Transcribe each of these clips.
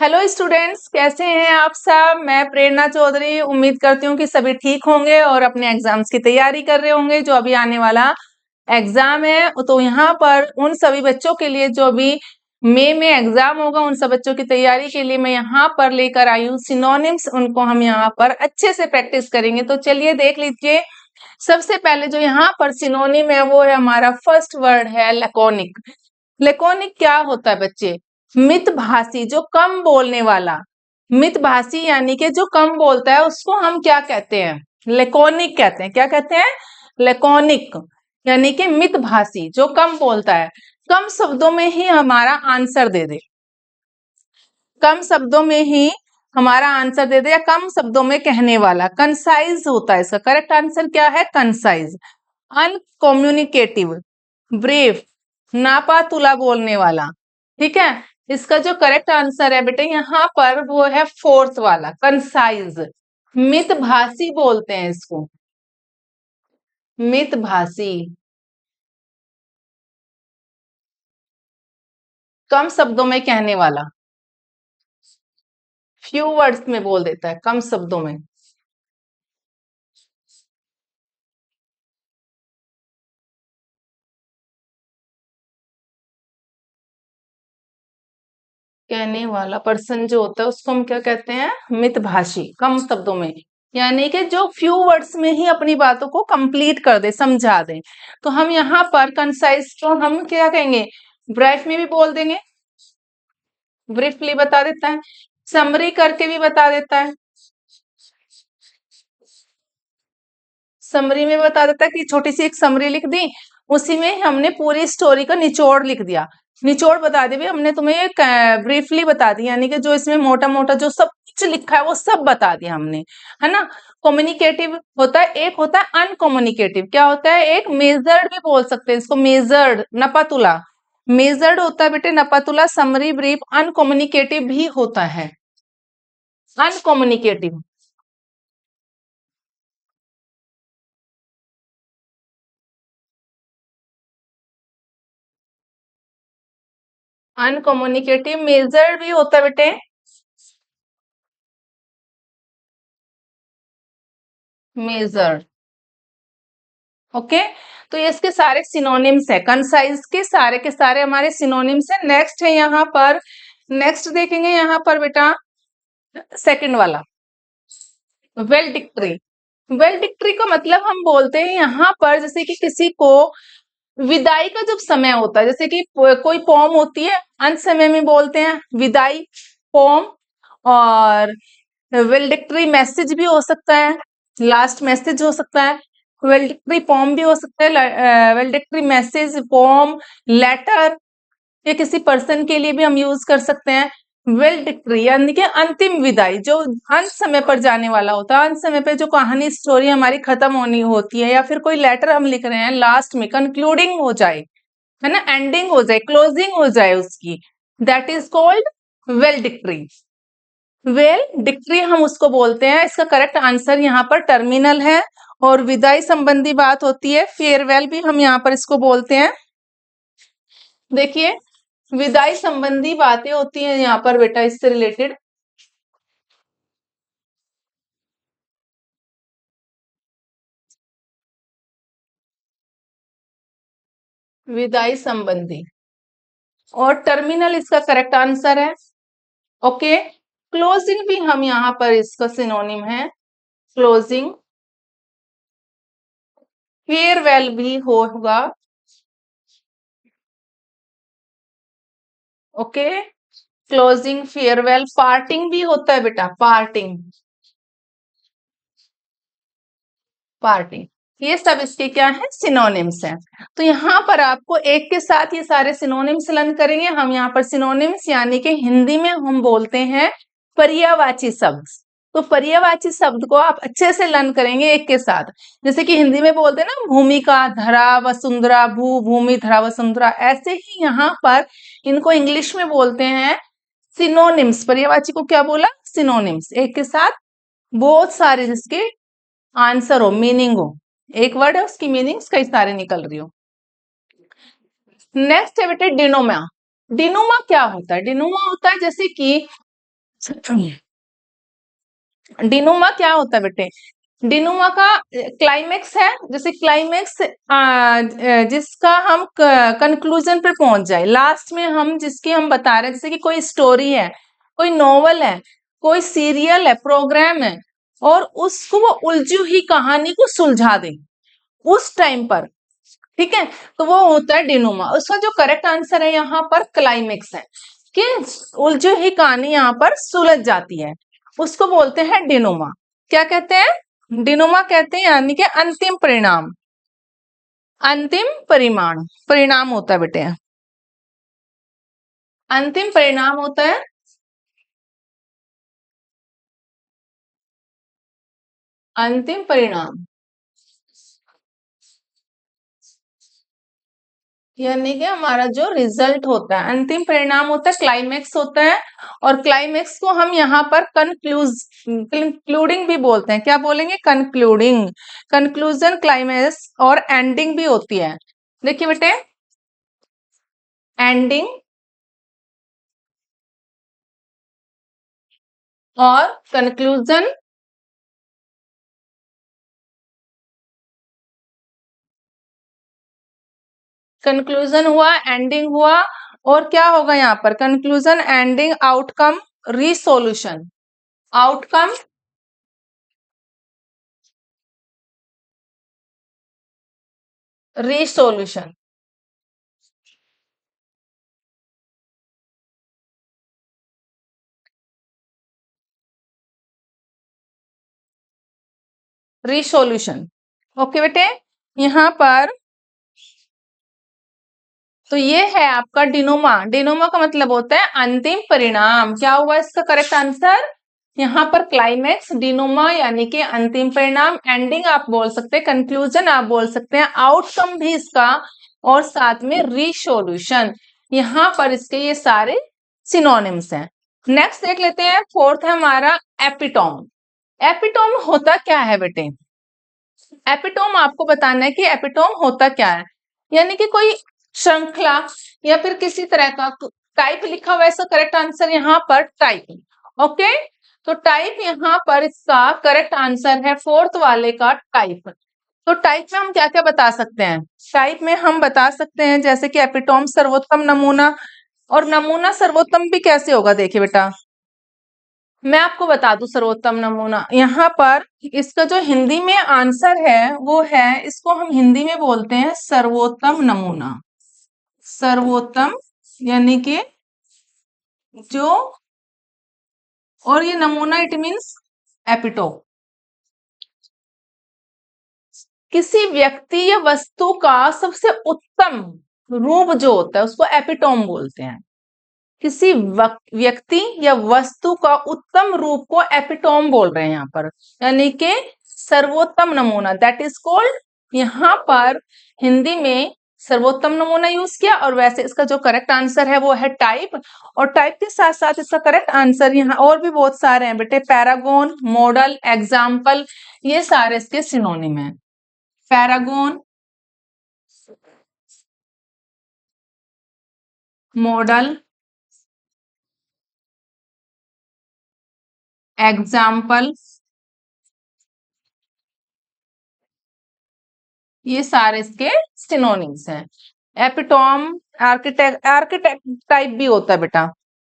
Hello students, कैसे हैं आप सब। मैं प्रेरणा चौधरी उम्मीद करती हूँ कि सभी ठीक होंगे और अपने एग्जाम्स की तैयारी कर रहे होंगे। जो अभी आने वाला एग्जाम है तो यहाँ पर उन सभी बच्चों के लिए जो अभी मई में एग्जाम होगा, उन सब बच्चों की तैयारी के लिए मैं यहाँ पर लेकर आई हूँ सिनोनिम्स। उनको हम यहाँ पर अच्छे से प्रैक्टिस करेंगे। तो चलिए देख लीजिए। सबसे पहले जो यहाँ पर सिनोनिम है वो है हमारा फर्स्ट वर्ड है लैकोनिक। लैकोनिक क्या होता है बच्चे? मितभाषी, जो कम बोलने वाला। मितभाषी यानी कि जो कम बोलता है उसको हम क्या कहते हैं? लैकोनिक कहते हैं। क्या कहते हैं? लैकोनिक यानी कि मितभाषी, जो कम बोलता है। कम शब्दों में ही हमारा आंसर दे दे। कम शब्दों में ही हमारा आंसर दे दे या कम शब्दों में कहने वाला। कंसाइज होता है इसका। करेक्ट आंसर क्या है? कंसाइज। अनकम्युनिकेटिव, ब्रीफ, नापा तुला बोलने वाला। ठीक है, इसका जो करेक्ट आंसर है बेटे यहाँ पर वो है फोर्थ वाला, कंसाइज। मितभाषी बोलते हैं इसको, मितभाषी। कम शब्दों में कहने वाला, फ्यू वर्ड्स में बोल देता है, कम शब्दों में। कहने वाला पर्सन जो होता है उसको हम क्या कहते हैं? मितभाषी, कम शब्दों में। यानी कि जो फ्यू वर्ड्स में ही अपनी बातों को कंप्लीट कर दे, समझा दे। तो हम यहाँ पर कंसाइज को हम क्या कहेंगे? ब्रीफ में भी बोल देंगे, ब्रीफली बता देता है। समरी करके भी बता देता है, समरी में बता देता है कि छोटी सी एक समरी लिख दी, उसी में हमने पूरी स्टोरी का निचोड़ लिख दिया। निचोड़ बता दी, हमने तुम्हें ब्रीफली बता दी, यानी कि जो इसमें मोटा मोटा जो सब कुछ लिखा है वो सब बता दिया हमने, है ना। कम्युनिकेटिव होता है, एक होता है अनकम्युनिकेटिव। क्या होता है? एक मेजर्ड भी बोल सकते हैं इसको, मेजर्ड, नपातुला। मेजर्ड होता है बेटे नपातुला, समरी, ब्रीफ। अनकम्युनिकेटिव भी होता है, अनकम्युनिकेटिव। अनकम्युनिकेटिव मेजर्ड भी होता है बेटे, मेजर्ड। ओके, तो ये इसके सारे सिनोनिम्स है। कंसाइज के सारे हमारे सिनोनिम्स है। नेक्स्ट है यहाँ पर, नेक्स्ट देखेंगे यहाँ पर बेटा सेकंड वाला, वेल डिक्टरी। वेल डिक्टरी का मतलब हम बोलते हैं यहाँ पर जैसे कि किसी को विदाई का जब समय होता है, जैसे कि कोई पोम होती है, अंत समय में बोलते हैं विदाई, पोम। और वेल्डिक्टरी मैसेज भी हो सकता है, लास्ट मैसेज हो सकता है। वेल्डिक्टरी पोम भी हो सकता है, वेल्डिक्टरी मैसेज, पोम, लेटर। ये किसी पर्सन के लिए भी हम यूज कर सकते हैं। वेल्डिक्टरी यानी कि अंतिम विदाई, जो अंत समय पर जाने वाला होता है। अंत समय पे जो कहानी स्टोरी हमारी खत्म होनी होती है, या फिर कोई लेटर हम लिख रहे हैं, लास्ट में कंक्लूडिंग हो जाए, है ना, एंडिंग हो जाए, क्लोजिंग हो जाए उसकी, दैट इज कॉल्ड वेल्डिक्टरी। वेल डिक्टरी हम उसको बोलते हैं। इसका करेक्ट आंसर यहाँ पर टर्मिनल है। और विदाई संबंधी बात होती है, फेयरवेल भी हम यहाँ पर इसको बोलते हैं। देखिए, विदाई संबंधी बातें होती हैं यहाँ पर बेटा, इससे रिलेटेड। विदाई संबंधी और टर्मिनल इसका करेक्ट आंसर है। ओके, क्लोजिंग भी हम यहाँ पर इसका सिनोनिम है, क्लोजिंग। फेयरवेल भी होगा। Okay, closing, farewell. पार्टिंग भी होता है बेटा, पार्टिंग, पार्टिंग। ये सब इसके क्या है? सिनोनिम्स हैं। तो यहाँ पर आपको एक के साथ ये सारे सिनोनिम्स लर्न करेंगे हम। यहाँ पर सिनोनिम्स यानी कि हिंदी में हम बोलते हैं पर्यायवाची शब्द। तो पर्यायवाची शब्द को आप अच्छे से लर्न करेंगे एक के साथ। जैसे कि हिंदी में बोलते हैं ना, भूमिका, धरा, वसुंधरा, भू, भूमि, धरा, वसुंधरा। ऐसे ही यहाँ पर इनको इंग्लिश में बोलते हैं सिनोनिम्स। पर्यायवाची को क्या बोला? सिनोनिम्स। एक के साथ बहुत सारे जिसके आंसर हो, मीनिंग हो। एक वर्ड है उसकी मीनिंग्स कई सारे निकल रही हो। नेक्स्ट है बेटे डिनोमा। डिनोमा क्या होता है? डिनोमा होता है जैसे कि डिनोमा क्या होता है बेटे? डिनोमा का क्लाइमेक्स है, जैसे क्लाइमेक्स जिसका हम कंक्लूजन पर पहुंच जाए, लास्ट में हम जिसकी हम बता रहे हैं, जैसे कि कोई स्टोरी है, कोई नॉवल है, कोई सीरियल है, प्रोग्राम है, और उसको वो उलझी हुई कहानी को सुलझा दे उस टाइम पर, ठीक है, तो वो होता है डिनोमा। उसका जो करेक्ट आंसर है यहाँ पर क्लाइमेक्स है, कि उलझी हुई कहानी यहाँ पर सुलझ जाती है, उसको बोलते हैं डिनोमा। क्या कहते हैं? डिनोमा कहते हैं, यानी कि अंतिम परिणाम, अंतिम परिणाम होता है बेटे, अंतिम परिणाम होता है। अंतिम परिणाम यानी कि हमारा जो रिजल्ट होता है, अंतिम परिणाम होता है, क्लाइमेक्स होता है। और क्लाइमेक्स को हम यहाँ पर कंक्लूडिंग भी बोलते हैं। क्या बोलेंगे? कंक्लूडिंग, कंक्लूजन, क्लाइमेक्स और एंडिंग भी होती है। देखिए बेटे, एंडिंग और कंक्लूजन, कंक्लूजन हुआ, एंडिंग हुआ, और क्या होगा यहाँ पर? Conclusion, ending, outcome, resolution, outcome, resolution, resolution. Okay बेटे, यहाँ पर तो ये है आपका डिनोमा। डिनोमा का मतलब होता है अंतिम परिणाम। क्या हुआ इसका करेक्ट आंसर? यहाँ पर क्लाइमेक्स, डिनोमा यानी कि अंतिम परिणाम, एंडिंग आप बोल सकते हैं, कंक्लूजन आप बोल सकते हैं, आउटकम भी इसका, और साथ में रिसोल्यूशन। यहाँ पर इसके ये सारे सिनोनिम्स हैं। नेक्स्ट देख लेते हैं, फोर्थ है हमारा एपिटोम। एपिटोम होता क्या है बेटे? एपिटोम आपको बताना है कि एपिटोम होता क्या है, यानी कि कोई श्रृंखला या फिर किसी तरह का टाइप लिखा हुआ है, इसका करेक्ट आंसर यहाँ पर टाइप। ओके, तो टाइप यहाँ पर इसका करेक्ट आंसर है फोर्थ वाले का टाइप। तो टाइप में हम क्या क्या बता सकते हैं? टाइप में हम बता सकते हैं जैसे कि एपिटोम सर्वोत्तम नमूना, और नमूना सर्वोत्तम भी कैसे होगा? देखिए बेटा, मैं आपको बता दूं सर्वोत्तम नमूना, यहाँ पर इसका जो हिंदी में आंसर है वो है, इसको हम हिंदी में बोलते हैं सर्वोत्तम नमूना। सर्वोत्तम यानी कि जो, और ये नमूना इट मीन्स एपिटोम, किसी व्यक्ति या वस्तु का सबसे उत्तम रूप जो होता है उसको एपिटोम बोलते हैं। किसी व्यक्ति या वस्तु का उत्तम रूप को एपिटोम बोल रहे हैं यहाँ पर, यानी कि सर्वोत्तम नमूना, दैट इज कॉल्ड। यहाँ पर हिंदी में सर्वोत्तम नमूना यूज किया, और वैसे इसका जो करेक्ट आंसर है वो है टाइप। और टाइप के साथ साथ इसका करेक्ट आंसर यहाँ और भी बहुत सारे हैं बेटे, पैरागोन, मॉडल, एग्जाम्पल, ये सारे इसके सिनोनिम है। पैरागोन, मॉडल, एग्जाम्पल, ये सारे इसके सिनोनिम्स हैं। एपिटोम, आर्किटेक्ट, आर्किटेक्ट टाइप भी होता है बेटा,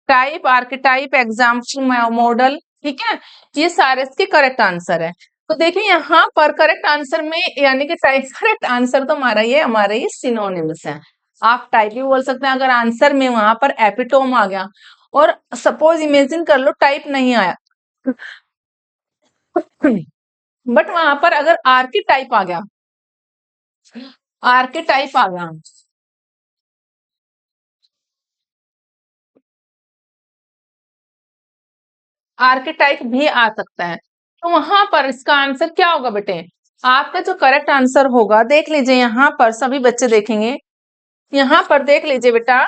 टाइप, आर्किटाइप, एग्जाम्पल, मॉडल, ठीक है, ये सारे इसके करेक्ट आंसर है। तो देखिए यहाँ पर करेक्ट आंसर में, यानी कि टाइप करेक्ट आंसर तो हमारा ये सिनोनिम्स है। आप टाइप भी बोल सकते हैं अगर आंसर में वहां पर एपिटोम आ गया, और सपोज इमेजिन कर लो टाइप नहीं आया बट वहां पर अगर आर्किटाइप आ गया, आर्किटाइप आ गया, आर्किटाइप भी आ सकता है, तो वहां पर इसका आंसर क्या होगा बेटे? आपका जो करेक्ट आंसर होगा, देख लीजिए यहाँ पर सभी बच्चे देखेंगे, यहाँ पर देख लीजिए बेटा,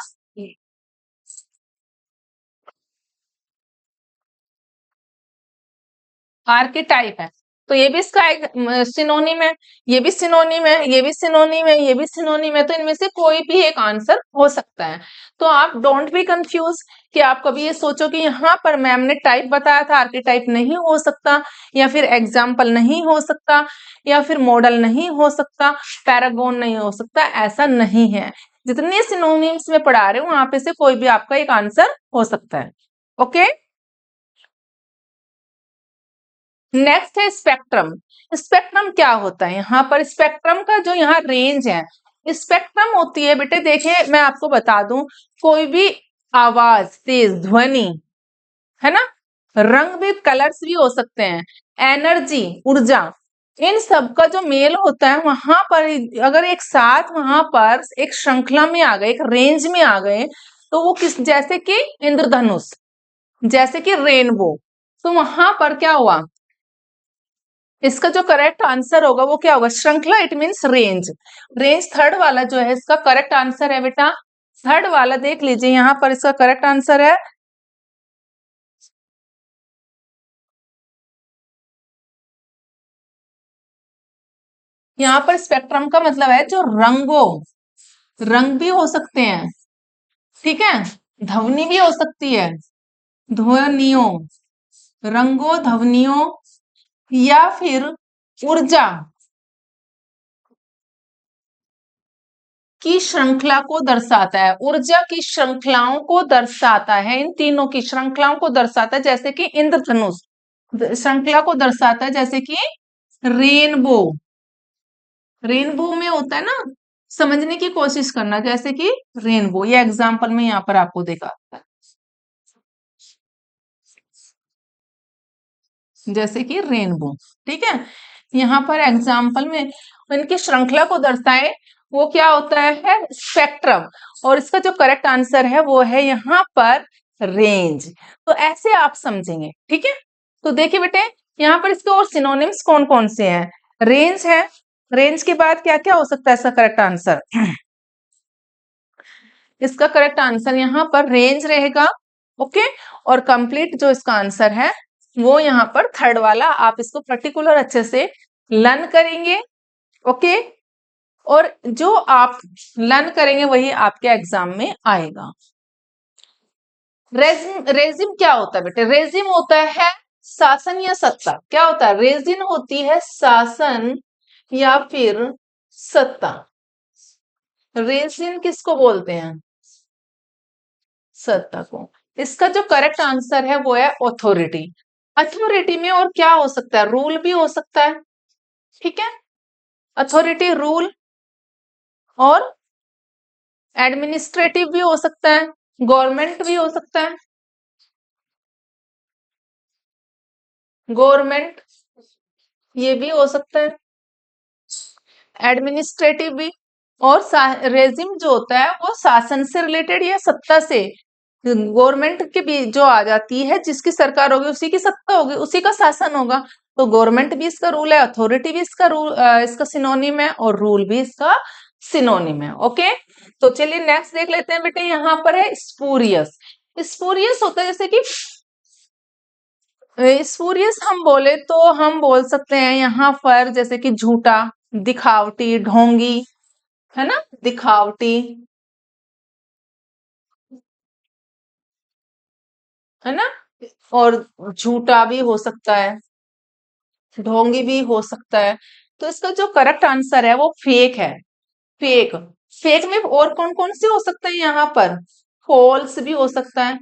आर्किटाइप है। तो ये भी इसका एक सिनोनिम है, ये भी सिनोनिम है, ये भी सिनोनिम है, ये भी सिनोनिम है, तो इनमें से कोई भी एक आंसर हो सकता है। तो आप डोंट बी कंफ्यूज कि आप कभी ये सोचो कि यहाँ पर मैम ने टाइप बताया था, आर्किटाइप नहीं हो सकता, या फिर एग्जाम्पल नहीं हो सकता, या फिर मॉडल नहीं हो सकता, पैरागोन नहीं हो सकता, ऐसा नहीं है। जितने सिनोनिम्स में पढ़ा रहे हो वहां पे से कोई भी आपका एक आंसर हो सकता है। ओके, नेक्स्ट है स्पेक्ट्रम। स्पेक्ट्रम क्या होता है? यहाँ पर स्पेक्ट्रम का जो यहाँ रेंज है, स्पेक्ट्रम होती है बेटे, देखिए मैं आपको बता दूं, कोई भी आवाज, तेज ध्वनि, है ना, रंग भी, कलर्स भी हो सकते हैं, एनर्जी, ऊर्जा, इन सब का जो मेल होता है वहां पर अगर एक साथ वहां पर एक श्रृंखला में आ गए, एक रेंज में आ गए, तो वो किस, जैसे कि इंद्रधनुष, जैसे कि रेनबो, तो वहां पर क्या हुआ, इसका जो करेक्ट आंसर होगा वो क्या होगा? श्रृंखला, it means range. Range third वाला जो है इसका करेक्ट आंसर है बेटा, थर्ड वाला देख लीजिए, यहाँ पर इसका करेक्ट आंसर है, यहाँ पर स्पेक्ट्रम का मतलब है जो रंगों, रंग भी हो सकते हैं, ठीक है, ध्वनि भी हो सकती है, ध्वनियों, रंगों, ध्वनियों, या फिर ऊर्जा की श्रृंखला को दर्शाता है, ऊर्जा की श्रृंखलाओं को दर्शाता है, इन तीनों की श्रृंखलाओं को दर्शाता है, जैसे कि इंद्रधनुष श्रृंखला को दर्शाता है, जैसे कि रेनबो, रेनबो में होता है ना, समझने की कोशिश करना, जैसे कि रेनबो, ये एग्जांपल में यहाँ पर आपको देखा, जैसे कि रेनबो, ठीक है, यहाँ पर एग्जाम्पल में इनकी श्रृंखला को दर्शाए, वो क्या होता है? स्पेक्ट्रम। और इसका जो करेक्ट आंसर है वो है यहाँ पर रेंज। तो ऐसे आप समझेंगे, ठीक है। तो देखिए बेटे, यहाँ पर इसके और सिनोनिम्स कौन कौन से हैं? रेंज है, रेंज के बाद क्या क्या हो सकता है इसका करेक्ट आंसर? इसका करेक्ट आंसर यहाँ पर रेंज रहेगा, ओके। और कंप्लीट जो इसका आंसर है वो यहाँ पर थर्ड वाला, आप इसको पर्टिकुलर अच्छे से लर्न करेंगे, ओके। और जो आप लर्न करेंगे वही आपके एग्जाम में आएगा। रेजिम, रेजिम क्या होता है बेटे? रेजिम होता है शासन या सत्ता। क्या होता है? रेजिम होती है शासन या फिर सत्ता। रेजिम किसको बोलते हैं? सत्ता को। इसका जो करेक्ट आंसर है वो है ऑथोरिटी। अथॉरिटी में और क्या हो सकता है? रूल भी हो सकता है, ठीक है, अथॉरिटी, रूल, और एडमिनिस्ट्रेटिव भी हो सकता है, गवर्नमेंट भी हो सकता है, गवर्नमेंट, ये भी हो सकता है, एडमिनिस्ट्रेटिव भी। और रेजिम जो होता है वो शासन से रिलेटेड या सत्ता से, गवर्नमेंट के भी जो आ जाती है, जिसकी सरकार होगी उसी की सत्ता होगी, उसी का शासन होगा। तो गवर्नमेंट भी इसका रूल है, अथॉरिटी भी इसका रूल, इसका सिनोनिम है, और रूल भी इसका सिनोनिम है, ओके। तो चलिए नेक्स्ट देख लेते हैं बेटे, यहाँ पर है स्पूरियस। स्पूरियस होता है जैसे कि, स्पूरियस हम बोले तो हम बोल सकते हैं यहाँ पर जैसे कि झूठा, दिखावटी, ढोंगी, है ना, दिखावटी, है ना, और झूठा भी हो सकता है, ढोंगी भी हो सकता है। तो इसका जो करेक्ट आंसर है वो फेक है, फेक। फेक में और कौन कौन से हो सकते हैं यहाँ पर? फॉल्स भी हो सकता है,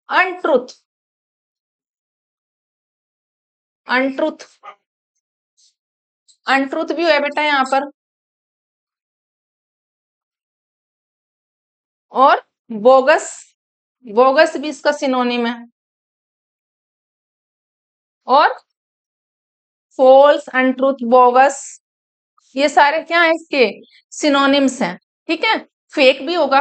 अनट्रुथ, अनट्रुथ, अनट्रुथ भी है बेटा यहाँ पर, और बोगस, बोगस भी इसका सिनोनिम है, और फॉल्स, अनट्रुथ, बोगस, ये सारे क्या है इसके सिनोनिम्स हैं, ठीक है। फेक भी होगा,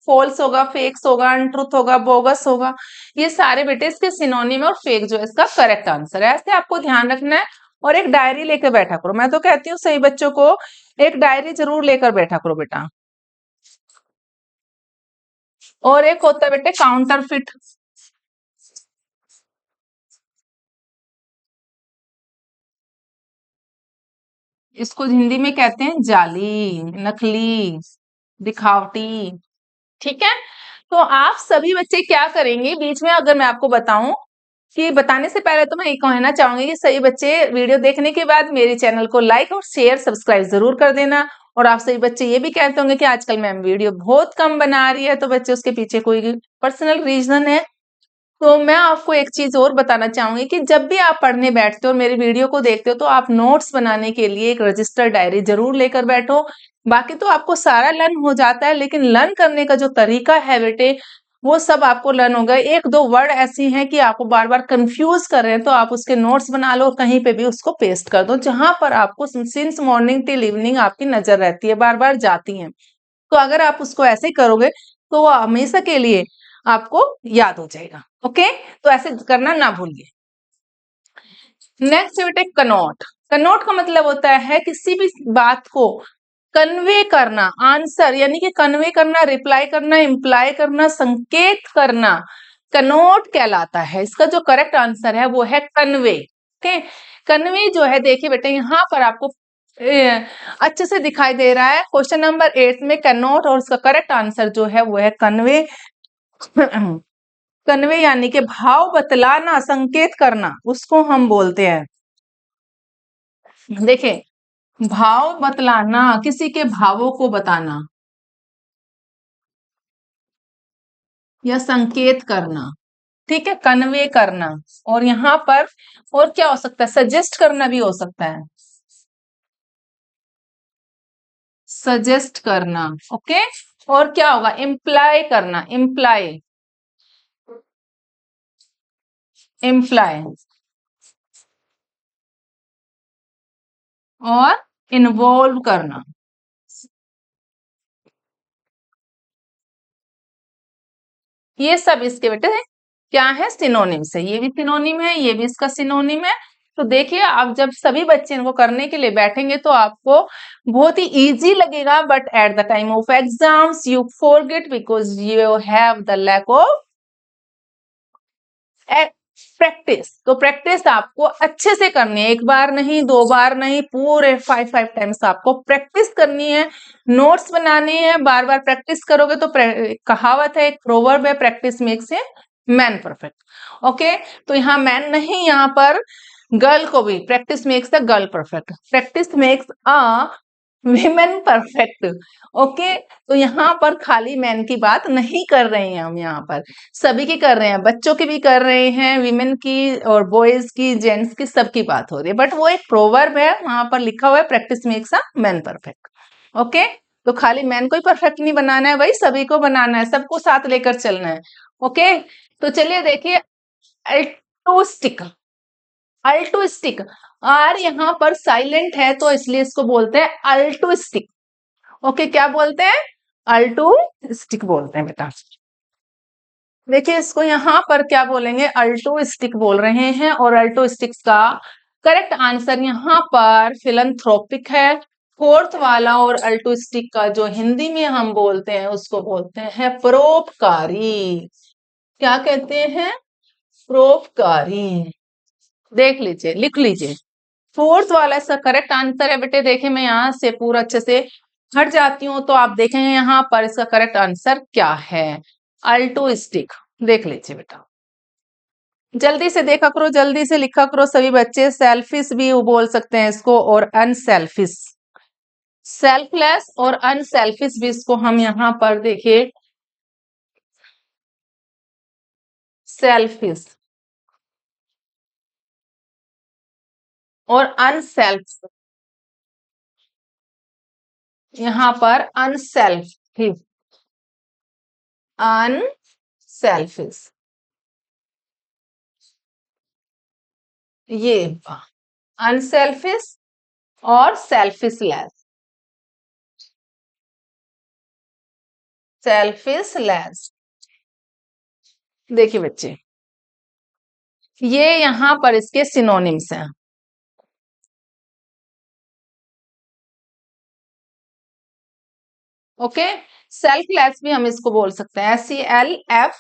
फॉल्स होगा, फेक्स होगा, अनट्रुथ होगा, बोगस होगा, ये सारे बेटे इसके सिनोनिम है, और फेक जो है इसका करेक्ट आंसर है। ऐसे आपको ध्यान रखना है, और एक डायरी लेकर बैठा करो। मैं तो कहती हूँ सही बच्चों को एक डायरी जरूर लेकर बैठा करो बेटा। और एक होता है बेटे काउंटर फिट, इसको हिंदी में कहते हैं जाली, नकली, दिखावटी। ठीक है, तो आप सभी बच्चे क्या करेंगे, बीच में अगर मैं आपको बताऊं कि बताने से पहले तो मैं ये कहना चाहूंगी कि सभी बच्चे वीडियो देखने के बाद मेरे चैनल को लाइक और शेयर सब्सक्राइब जरूर कर देना। और आप सभी बच्चे ये भी कहते होंगे कि आजकल मैम वीडियो बहुत कम बना रही है, तो बच्चे उसके पीछे कोई पर्सनल रीजन है। तो मैं आपको एक चीज और बताना चाहूंगी कि जब भी आप पढ़ने बैठते हो और मेरी वीडियो को देखते हो तो आप नोट्स बनाने के लिए एक रजिस्टर डायरी जरूर लेकर बैठो। बाकी तो आपको सारा लर्न हो जाता है, लेकिन लर्न करने का जो तरीका है बेटे वो सब आपको लर्न होगा। एक दो वर्ड ऐसी हैं कि आपको बार बार कंफ्यूज कर रहे हैं, तो आप उसके नोट्स बना लो, कहीं पे भी उसको पेस्ट कर दो जहां पर आपको सिंस मॉर्निंग टिल इवनिंग आपकी नजर रहती है, बार बार जाती है। तो अगर आप उसको ऐसे ही करोगे तो वो हमेशा के लिए आपको याद हो जाएगा। ओके, तो ऐसे करना ना भूलिए। नेक्स्ट बेटे कनॉट। कनॉट का मतलब होता है किसी भी बात को कन्वे करना, आंसर यानी कि कन्वे करना, रिप्लाई करना, इम्प्लाई करना, संकेत करना, कनॉट कहलाता है। इसका जो करेक्ट आंसर है वो है कन्वे। ओके, कन्वे जो है देखिए बेटे यहाँ पर आपको अच्छे से दिखाई दे रहा है क्वेश्चन नंबर 8 में कैनॉट, और उसका करेक्ट आंसर जो है वो है कन्वे। कन्वे यानी कि भाव बतलाना, संकेत करना, उसको हम बोलते हैं। देखें, भाव बतलाना, किसी के भावों को बताना या संकेत करना, ठीक है, कन्वे करना। और यहाँ पर और क्या हो सकता है, सजेस्ट करना भी हो सकता है, सजेस्ट करना। ओके, और क्या होगा, इम्प्लाई करना, इम्प्लाई, इम्प्लाई, और इन्वॉल्व करना। ये सब इसके बेटे क्या है, सिनोनिम्स है। ये भी सिनोनिम है, ये भी इसका सिनोनिम है। तो देखिए आप जब सभी बच्चे इनको करने के लिए बैठेंगे तो आपको बहुत ही इजी लगेगा, but at the time of exams you forget because you have the lack of practice. तो प्रैक्टिस आपको अच्छे से करनी है, एक बार नहीं, दो बार नहीं, पूरे 5 टाइम्स आपको प्रैक्टिस करनी है, नोट्स बनाने हैं। बार बार प्रैक्टिस करोगे तो कहावत है, एक प्रोवर्ब है, practice makes a man perfect. Okay, तो यहाँ मैन नहीं, यहाँ पर गर्ल को भी practice makes the girl perfect, practice makes a women perfect. Okay, तो यहाँ पर खाली मैन की बात नहीं कर रहे हैं हम, यहाँ पर सभी की कर रहे हैं, बच्चों की भी कर रहे हैं, विमेन की और बॉयज की, जेंट्स की, सबकी बात हो रही है। बट वो एक प्रोवर्ब है, वहां पर लिखा हुआ है practice makes a man perfect. Okay, तो खाली मैन को ही परफेक्ट नहीं बनाना है भाई, सभी को बनाना है, सबको साथ लेकर चलना है। ओके, तो चलिए देखिए, अल्टोस्टिक, अल्टोस्टिक, आर यहाँ पर साइलेंट है तो इसलिए इसको बोलते हैं अल्टोस्टिक। ओके, क्या बोलते हैं, अल्टोस्टिक बोलते हैं बेटा। देखिए इसको यहाँ पर क्या बोलेंगे, अल्टोस्टिक बोल रहे हैं, और अल्टोस्टिक्स का करेक्ट आंसर यहाँ पर फिलंथ्रोपिक है, फोर्थ वाला। और अल्टोस्टिक का जो हिंदी में हम बोलते हैं उसको बोलते हैं परोपकारी। क्या कहते हैं, परोपकारी। देख लीजिए, लिख लीजिए, फोर्थ वाला इसका करेक्ट आंसर है बेटे। देखिए मैं यहाँ से पूरा अच्छे से हट जाती हूँ तो आप देखेंगे यहाँ पर इसका करेक्ट आंसर क्या है, अल्टोस्टिक। देख लीजिए बेटा, जल्दी से देखा करो, जल्दी से लिखा करो सभी बच्चे। सेल्फिश भी बोल सकते हैं इसको, और अनसेल्फिश, सेल्फलेस और अनसेल्फिश भी इसको हम यहाँ पर देखिए, सेल्फिश और अनसेल्फ, यहाँ पर अनसेल्फिश, अनसेल्फिश, ये अनसेल्फिश और सेल्फिशलेस, सेल्फिशलेस। देखिए बच्चे, ये यहाँ पर इसके सिनोनिम्स हैं। ओके, सेल्फलेस भी हम इसको बोल सकते हैं, SELFLESS,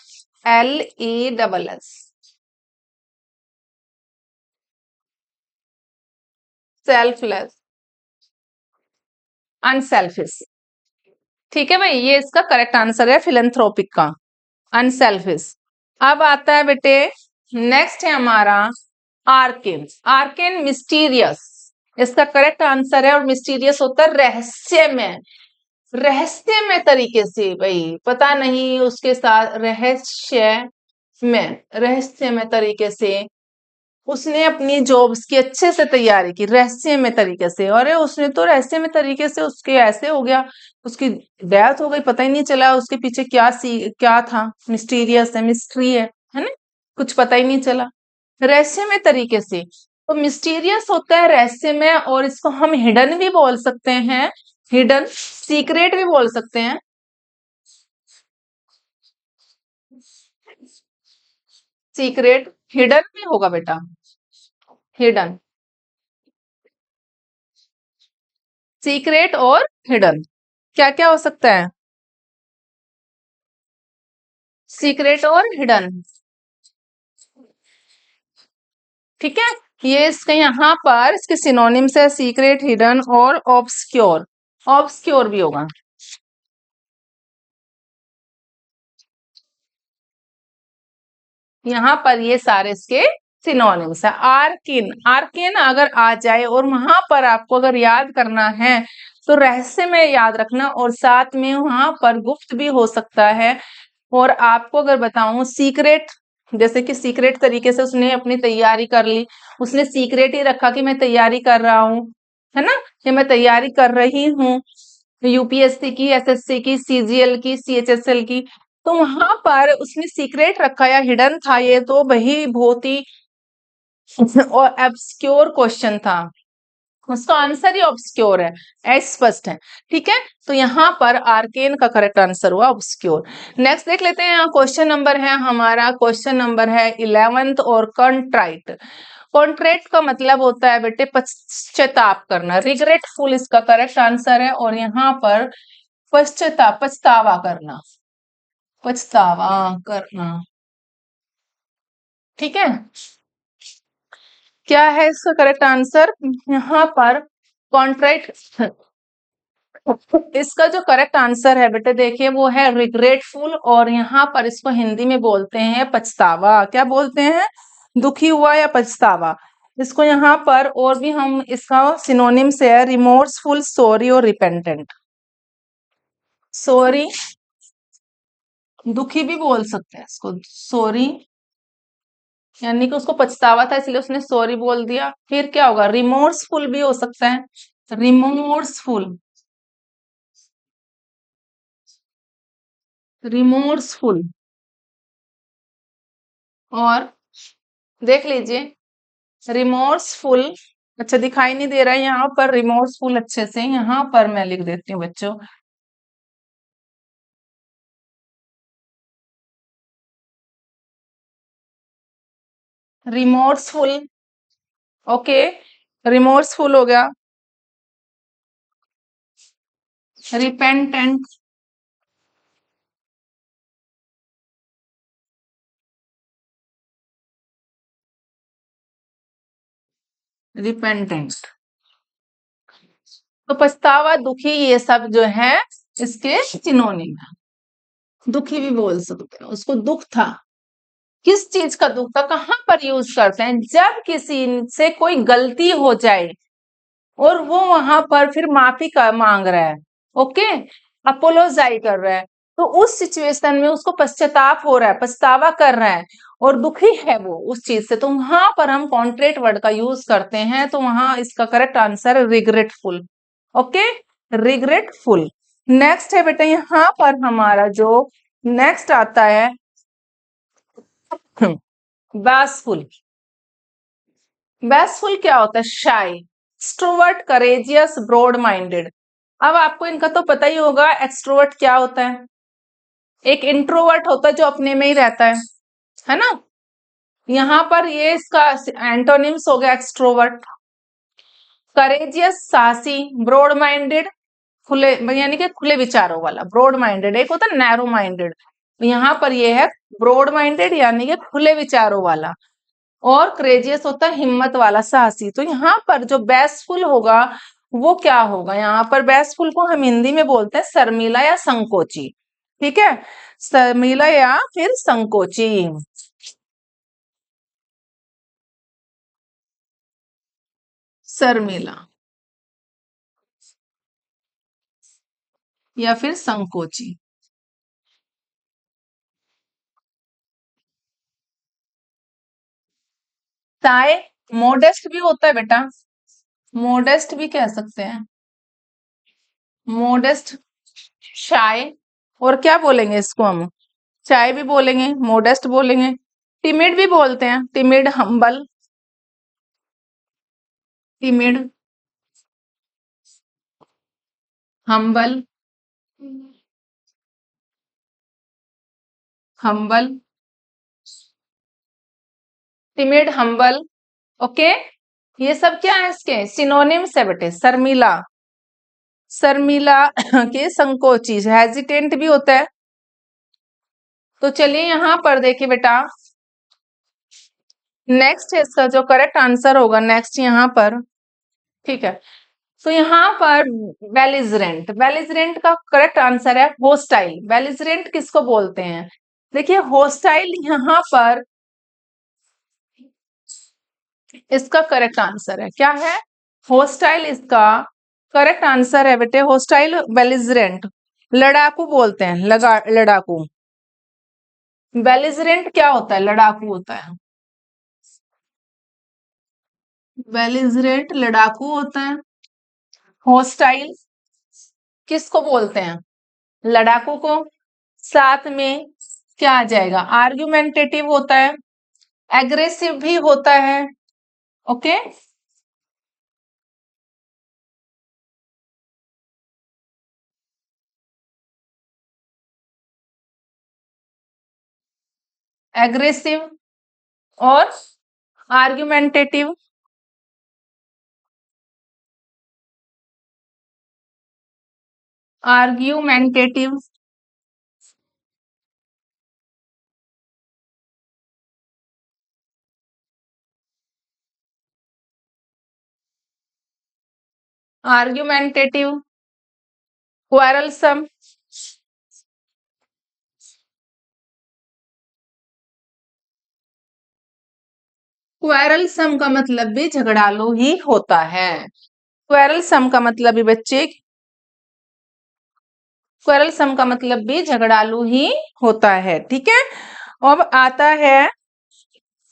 सेल्फलेस। अनसेल्फिश। ठीक है भाई, ये इसका करेक्ट आंसर है फिलैंथ्रोपिक का, अनसेल्फिश। अब आता है बेटे, नेक्स्ट है हमारा आर्केन। आर्केन मिस्टीरियस, इसका करेक्ट आंसर है, और मिस्टीरियस होता है रहस्यमय। रहस्यमय तरीके से भाई, पता नहीं उसके साथ रहस्यमय तरीके से उसने अपनी जॉब्स की अच्छे से तैयारी की, रहस्यमय तरीके से। और उसने तो रहस्यमय तरीके से, उसके ऐसे हो गया, उसकी डेथ हो गई, पता ही नहीं चला उसके पीछे क्या था। मिस्टीरियस है, मिस्ट्री है ना, कुछ पता ही नहीं चला, रहस्यमय तरीके से। तो मिस्टीरियस होता है रहस्यमय, और इसको हम हिडन भी बोल सकते हैं, हिडन सीक्रेट भी बोल सकते हैं। सीक्रेट हिडन भी होगा बेटा, हिडन, सीक्रेट और हिडन, क्या क्या हो सकता है, सीक्रेट और हिडन। ठीक है, ये इसके यहाँ पर इसके सिनोनिम्स है, सीक्रेट, हिडन और ऑब्सक्योर। ऑब्सक्योर भी होगा। यहाँ पर ये सारे इसके सिनोनिम्स है। आर्किन, आर्किन अगर आ जाए और वहां पर आपको अगर याद करना है तो रहस्य में याद रखना, और साथ में वहां पर गुप्त भी हो सकता है। और आपको अगर बताऊं सीक्रेट, जैसे कि सीक्रेट तरीके से उसने अपनी तैयारी कर ली, उसने सीक्रेट ही रखा कि मैं तैयारी कर रहा हूँ, है ना, कि मैं तैयारी कर रही हूँ यूपीएससी की, एसएससी की, सीजीएल की, सीएचएसएल की। तो वहां पर उसने सीक्रेट रखा या हिडन था, ये तो वही बहुत ही और ऑब्सक्योर क्वेश्चन था, उसका आंसर ही ऑब्सक्योर है, अस्पष्ट है। ठीक है, तो यहाँ पर आर्केन का करेक्ट आंसर हुआ ऑब्सक्योर। नेक्स्ट देख लेते हैं, यहाँ क्वेश्चन नंबर है हमारा, क्वेश्चन नंबर है 11th और कंट्राइट। कॉन्ट्रेक्ट का मतलब होता है बेटे पश्चाताप करना, रिग्रेटफुल इसका करेक्ट आंसर है। और यहाँ पर पछतावा करना, पछतावा करना। ठीक है, क्या है इसका करेक्ट आंसर यहाँ पर, कॉन्ट्रैक्ट। इसका जो करेक्ट आंसर है बेटे देखिए वो है रिग्रेटफुल, और यहाँ पर इसको हिंदी में बोलते हैं पछतावा। क्या बोलते हैं, दुखी हुआ या पछतावा। इसको यहाँ पर और भी हम इसका सिनोनिम से है रिमोर्सफुल, सॉरी और रिपेंटेंट। सॉरी, दुखी भी बोल सकते हैं इसको, सॉरी यानी कि उसको पछतावा था इसलिए उसने सॉरी बोल दिया। फिर क्या होगा, रिमोर्सफुल भी हो सकता है, रिमोर्सफुल, रिमोर्सफुल। और देख लीजिए रिमोर्सफुल, अच्छा दिखाई नहीं दे रहा है यहाँ पर रिमोर्सफुल अच्छे से, यहाँ पर मैं लिख देती हूँ बच्चों, रिमोर्सफुल। ओके, रिमोर्सफुल हो गया, रिपेंटेंट, रिपेंटेंट। तो पछतावा, दुखी, ये सब जो है इसके सिनोनिम है। दुखी भी बोल सकते हैं, उसको दुख था, किस चीज का दुख था, कहाँ पर यूज करते हैं, जब किसी से कोई गलती हो जाए और वो वहां पर फिर माफी का मांग रहा है, ओके, अपोलोजाई कर रहा है, तो उस सिचुएशन में उसको पश्चाताप हो रहा है, पछतावा कर रहा है और दुखी है वो उस चीज से, तो वहां पर हम कॉन्ट्रेट वर्ड का यूज करते हैं। तो वहां इसका करेक्ट आंसर है रिग्रेटफुल। Okay, regretful. नेक्स्ट है बेटा यहाँ पर हमारा जो नेक्स्ट आता है बैसफुल। बैसफुल क्या होता है, शाई, एक्सट्रोवर्ट, करेजियस, ब्रॉड माइंडेड। अब आपको इनका तो पता ही होगा, एक्सट्रोवर्ट क्या होता है, एक इंट्रोवर्ट होता है जो अपने में ही रहता है ना। यहाँ पर ये इसका एंटोनिम्स हो गया एक्सट्रोवर्ट, करेजियस साहसी, ब्रॉड माइंडेड खुले, यानी कि खुले विचारों वाला, ब्रॉड माइंडेड, एक होता है नैरो माइंडेड, यहाँ पर ये है ब्रॉड माइंडेड यानी कि खुले विचारों वाला, और क्रेजियस होता है हिम्मत वाला, साहसी। तो यहाँ पर जो बेसफुल होगा वो क्या होगा? यहाँ पर बैसफुल को हम हिंदी में बोलते हैं शर्मिला या संकोची। ठीक है, शर्मिला या फिर संकोची। शर्मिला या फिर संकोची। साय मोडेस्ट भी होता है बेटा, मोडेस्ट भी कह सकते हैं, मोडेस्ट, शाय, और क्या बोलेंगे इसको हम? चाय भी बोलेंगे, मोडेस्ट बोलेंगे, टिमिड भी बोलते हैं, timid, humble, timid, humble, humble, timid, humble. Okay, ये सब क्या है? इसके सिनोनिम्स है बेटे। शर्मिला, शर्मिला के संकोची, हेजिटेंट भी होता है। तो चलिए यहाँ पर देखिए बेटा, नेक्स्ट है इसका जो करेक्ट आंसर होगा, नेक्स्ट यहाँ पर। ठीक है, तो यहाँ पर बेलिजरेंट, बेलिजरेंट का करेक्ट आंसर है होस्टाइल। बेलिजरेंट किसको बोलते हैं? देखिए होस्टाइल यहाँ पर इसका करेक्ट आंसर है, क्या है? होस्टाइल इसका करेक्ट आंसर है बेटे। होस्टाइल बेलिजरेंट, लड़ाकू बोलते हैं, लड़ाकू। बेलिजरेंट क्या होता है? लड़ाकू होता है। बेलिजरेंट लड़ाकू होता है। होस्टाइल किसको बोलते हैं? लड़ाकू को। साथ में क्या आ जाएगा? आर्ग्यूमेंटेटिव होता है, एग्रेसिव भी होता है। ओके, एग्रेसिव और argumentative. Argumentative, argumentative, querulous. Querulous का मतलब भी झगड़ालू ही होता है। क्वेरलसम का मतलब भी बच्चे, क्वेरलसम का मतलब भी झगड़ालू ही होता है। ठीक है, अब आता है,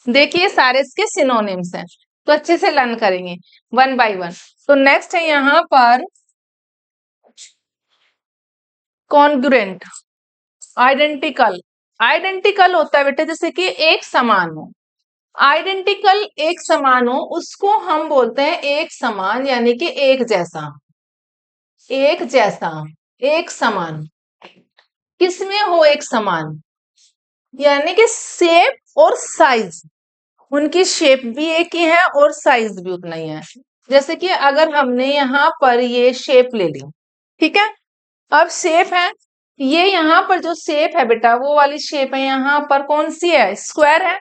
देखिए सारे इसके सिनोनिम्स हैं, तो अच्छे से लर्न करेंगे वन बाय वन। तो नेक्स्ट है यहाँ पर कॉन्ग्रुएंट, आइडेंटिकल। आइडेंटिकल होता है बेटे जैसे कि एक समान हो। आइडेंटिकल एक समान हो उसको हम बोलते हैं एक समान, यानी कि एक जैसा, एक जैसा, एक समान। किसमें हो एक समान? यानी कि शेप और साइज, उनकी शेप भी एक ही है और साइज भी उतना ही है। जैसे कि अगर हमने यहाँ पर ये शेप ले ली, ठीक है, अब शेप है, ये यहाँ पर जो शेप है बेटा वो वाली शेप है, यहाँ पर कौन सी है? स्क्वायर है,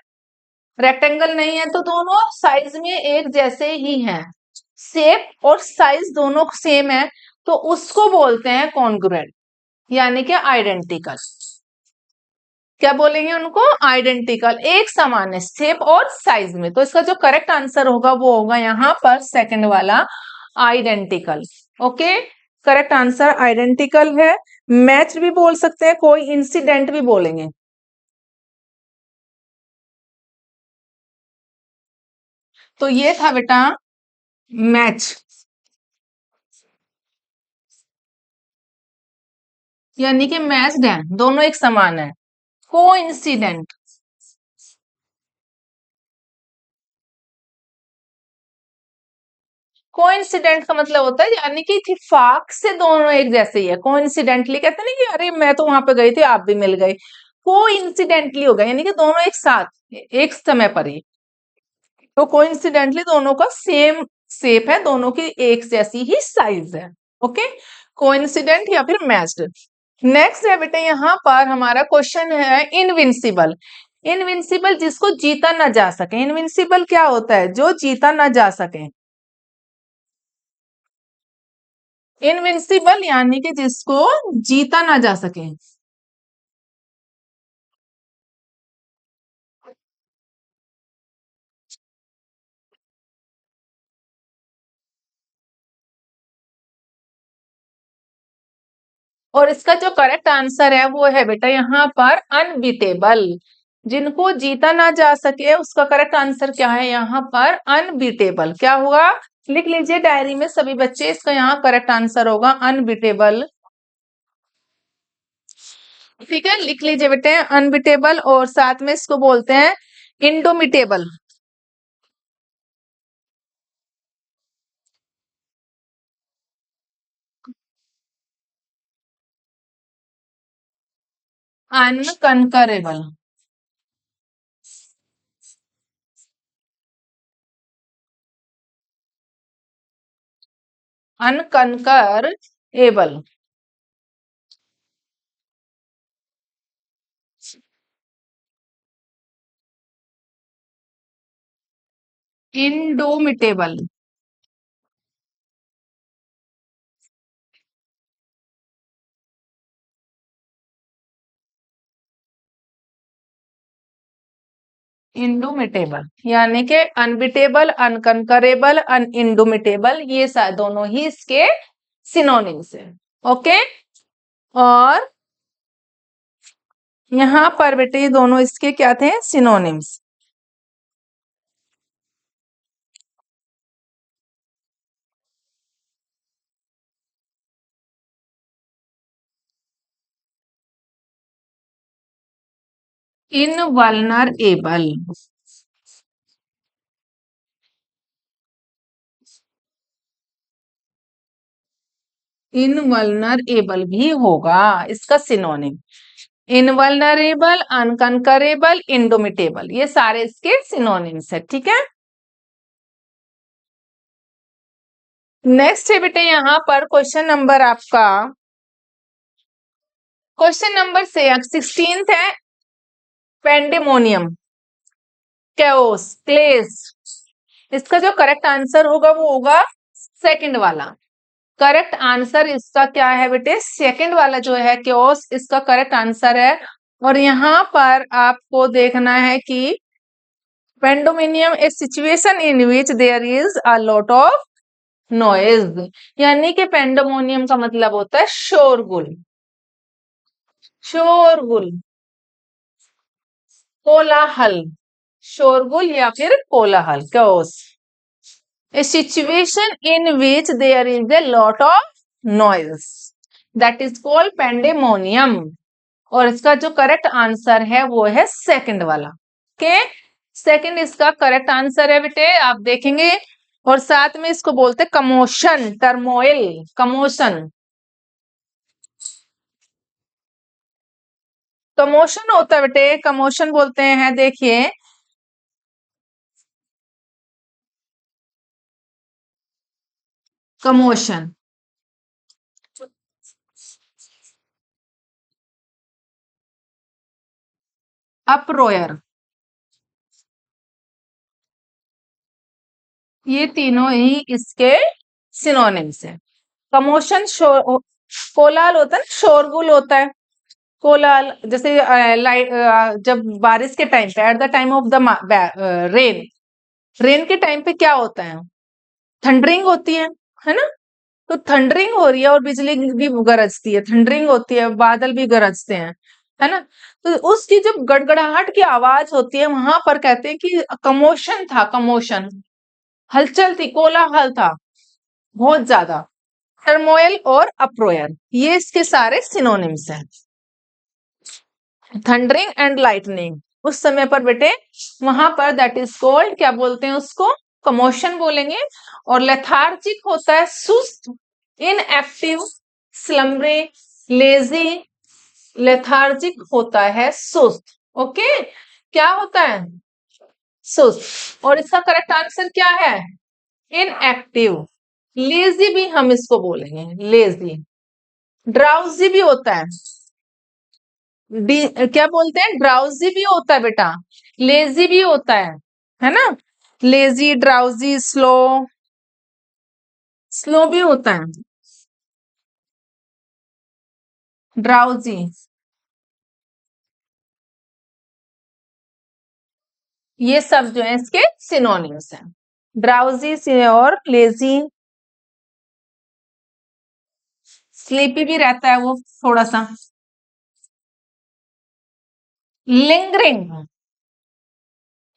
रेक्टेंगल नहीं है। तो दोनों साइज में एक जैसे ही हैं, शेप और साइज दोनों सेम है, तो उसको बोलते हैं कॉन्ग्रुएंट, यानी कि आइडेंटिकल। क्या बोलेंगे उनको? आइडेंटिकल, एक समान है शेप और साइज में। तो इसका जो करेक्ट आंसर होगा वो होगा यहाँ पर सेकंड वाला, identical. Okay, correct answer identical है। मैच भी बोल सकते हैं, कोई इंसिडेंट भी बोलेंगे। तो ये था बेटा मैच, यानी कि मैच्ड है, दोनों एक समान है। को इंसिडेंट, कोइंसिडेंट का मतलब होता है यानी कि इत्तेफाक से दोनों एक जैसे ही है। कोइंसिडेंटली कहते हैं ना कि अरे मैं तो वहां पे गई थी आप भी मिल गए, कोइंसिडेंटली होगा यानी कि दोनों एक साथ एक समय पर ही। तो कोइंसिडेंटली दोनों का सेम शेप है, दोनों की एक जैसी ही साइज है। ओके, कोइंसिडेंट या फिर मैच्ड। नेक्स्ट है बेटे यहाँ पर हमारा क्वेश्चन है इनविंसिबल। इनविंसिबल जिसको जीता ना जा सके। इनविंसिबल क्या होता है? जो जीता ना जा सके। इनविंसिबल यानी कि जिसको जीता ना जा सके। और इसका जो करेक्ट आंसर है वो है बेटा यहाँ पर अनबीटेबल। जिनको जीता ना जा सके उसका करेक्ट आंसर क्या है यहाँ पर अनबीटेबल। क्या हुआ, लिख लीजिए डायरी में सभी बच्चे, इसका यहाँ करेक्ट आंसर होगा अनबीटेबल। ठीक है, लिख लीजिए बेटे अनबीटेबल, और साथ में इसको बोलते हैं इंडोमिटेबल। अनकंकरेबल। अनकंकरेबल। इंडोमिटेबल। इंडोमिटेबल यानी कि अनबिटेबल, अनकंकरेबल, अनइंडोमिटेबल, ये दोनों ही इसके सिनोनिम्स है। ओके, और यहाँ पर बेटे ये दोनों इसके क्या थे, सिनोनिम्स। इनवल्नरेबल। इनवल्नरेबल भी होगा इसका सिनोनिम। इनवल्नरेबल, अनकंकरेबल, इंडोमिटेबल, ये सारे इसके सिनोनिम्स है। ठीक है, नेक्स्ट है बेटे यहाँ पर क्वेश्चन नंबर आपका, क्वेश्चन नंबर 16 है, पेंडेमोनियम, कैओस, क्लेश। इसका जो करेक्ट आंसर होगा वो होगा सेकंड वाला। करेक्ट आंसर इसका क्या है बेटे, सेकंड वाला जो है कैओस, इसका करेक्ट आंसर है। और यहाँ पर आपको देखना है कि pandemonium a situation in which there is a lot of noise, यानी कि पेंडोमोनियम का मतलब होता है शोरगुल। शोरगुल, कोलाहल, शोरगुल या फिर कोलाहल, chaos. A situation in which there is a lot of noise, that is called pandemonium। और इसका जो करेक्ट आंसर है वो है सेकंड वाला। ओके, सेकंड इसका करेक्ट आंसर है बेटे, आप देखेंगे। और साथ में इसको बोलते हैं कमोशन, टर्मोइल, कमोशन। कमोशन होता है बेटे, कमोशन बोलते हैं, देखिए। कमोशन, अप्रोयर, ये तीनों ही इसके सिनोनिम्स है। कमोशन शोर, कोलाहल होता है, शोरगुल होता है। कोलाहल जैसे लाइट, जब बारिश के टाइम पे, eight the time of the rain, rain के टाइम पे क्या होता है, थंडरिंग होती है ना। तो थंडरिंग हो रही है और बिजली भी गरजती है, थंडरिंग होती है, बादल भी गरजते हैं, है ना। तो उसकी जब गड़गड़ाहट की आवाज होती है वहां पर कहते हैं कि कमोशन था, कमोशन, हलचल थी, कोलाहल था बहुत ज्यादा। टर्मोइल और अप्रोयर, ये इसके सारे सिनोनिम्स हैं। थंडरिंग एंड लाइटनिंग, उस समय पर बेटे वहां पर दैट इज कॉल्ड, क्या बोलते हैं उसको, कमोशन बोलेंगे। और लेथार्जिक होता है सुस्त, इनएक्टिव, स्लम्बरी, लेजी। लेथार्जिक होता है सुस्त। ओके, क्या होता है, सुस्त। और इसका करेक्ट आंसर क्या है, इनएक्टिव। लेजी भी हम इसको बोलेंगे, लेजी। ड्राउजी भी होता है, क्या बोलते हैं, ड्राउजी भी होता है बेटा, लेजी भी होता है ना। लेजी, ड्राउजी, स्लो, स्लो भी होता है। ड्राउजी, ये सब जो है इसके सिनोनिम्स हैं। ड्राउजी से और लेजी, स्लीपी भी रहता है वो थोड़ा सा। लिंगरिंग,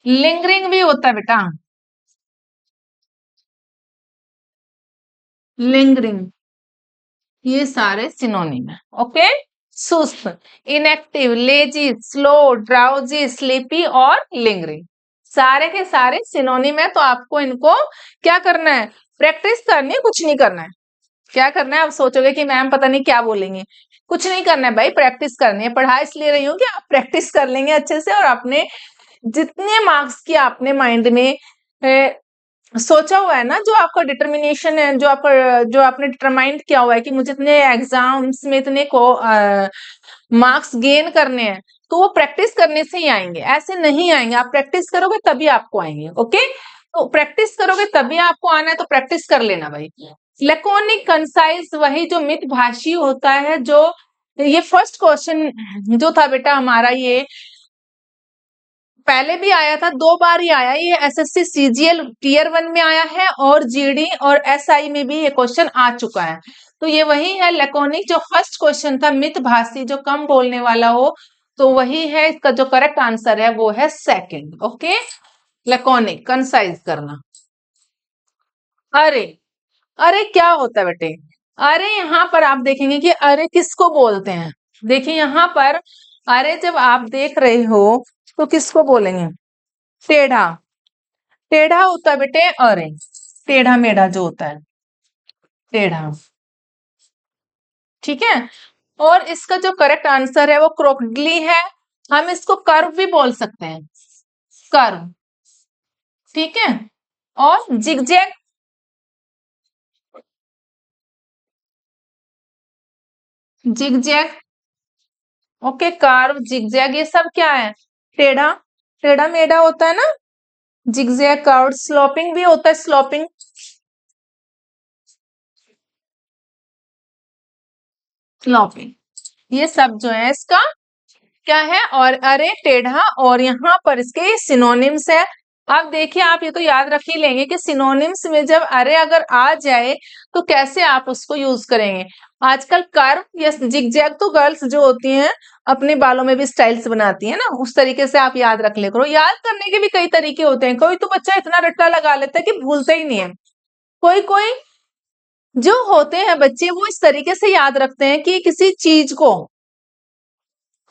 लिंगरिंग भी होता है बेटा, लिंगरिंग, ये सारे सिनोनिम है। ओके, सुस्त, inactive, lazy, slow, drowsy, sleepy और लिंगरिंग, सारे के सारे सिनोनिम है। तो आपको इनको क्या करना है, प्रैक्टिस करनी है, कुछ नहीं करना है। क्या करना है, आप सोचोगे कि मैम पता नहीं क्या बोलेंगे, कुछ नहीं करना है भाई, प्रैक्टिस करनी है। पढ़ा इसलिए रही हूँ कि आप प्रैक्टिस कर लेंगे अच्छे से, और अपने जितने मार्क्स की आपने माइंड में सोचा हुआ है ना, जो आपका डिटर्मिनेशन है, जो आपने डिटरमाइंड किया हुआ है कि मुझे इतने एग्जाम्स में इतने को मार्क्स गेन करने हैं, तो वो प्रैक्टिस करने से ही आएंगे, ऐसे नहीं आएंगे। आप प्रैक्टिस करोगे तभी आपको आएंगे। ओके, तो प्रैक्टिस करोगे तभी आपको आना है, तो प्रैक्टिस कर लेना भाई। लैकोनिक, कंसाइज, वही जो मितभाषी होता है, जो ये फर्स्ट क्वेश्चन जो था बेटा हमारा, ये पहले भी आया था, 2 बार ही आया। ये एसएससी सीजीएल टीयर 1 में आया है, और जीडी और एसआई में भी ये क्वेश्चन आ चुका है। तो ये वही है लैकोनिक, जो फर्स्ट क्वेश्चन था, मितभाषी, जो कम बोलने वाला हो, तो वही है इसका जो करेक्ट आंसर है, वो है सेकंड। ओके, लैकोनिक, कंसाइज करना। अरे, अरे क्या होता है बेटे, अरे यहाँ पर आप देखेंगे कि अरे किसको बोलते हैं। देखिए यहाँ पर अरे जब आप देख रहे हो तो किसको बोलेंगे, टेढ़ा, टेढ़ा होता है बेटे अरे, टेढ़ा मेढ़ा जो होता है, टेढ़ा। ठीक है, और इसका जो करेक्ट आंसर है वो क्रोकडली है। हम इसको कर्व भी बोल सकते हैं, कर्व। ठीक है, और zigzag, zigzag. Okay, curve, zigzag, ये सब क्या है, टेढ़ा, टेढ़ा मेढ़ा होता है ना। जिगजैग, कर्व, स्लोपिंग भी होता है, स्लोपिंग, स्लोपिंग, ये सब जो है इसका क्या है, और अरे, टेढ़ा, और यहाँ पर इसके सिनोनिम्स है। अब देखिए, आप ये तो याद रख ही लेंगे कि सिनोनिम्स में जब अरे अगर आ जाए तो कैसे आप उसको यूज करेंगे। आजकल कर्व या जिगजैग तो गर्ल्स जो होती हैं अपने बालों में भी स्टाइल्स बनाती है ना, उस तरीके से आप याद रख ले करो। याद करने के भी कई तरीके होते हैं, कोई तो बच्चा इतना रट्टा लगा लेता है कि भूलता ही नहीं है। कोई कोई जो होते हैं बच्चे, वो इस तरीके से याद रखते हैं कि किसी चीज को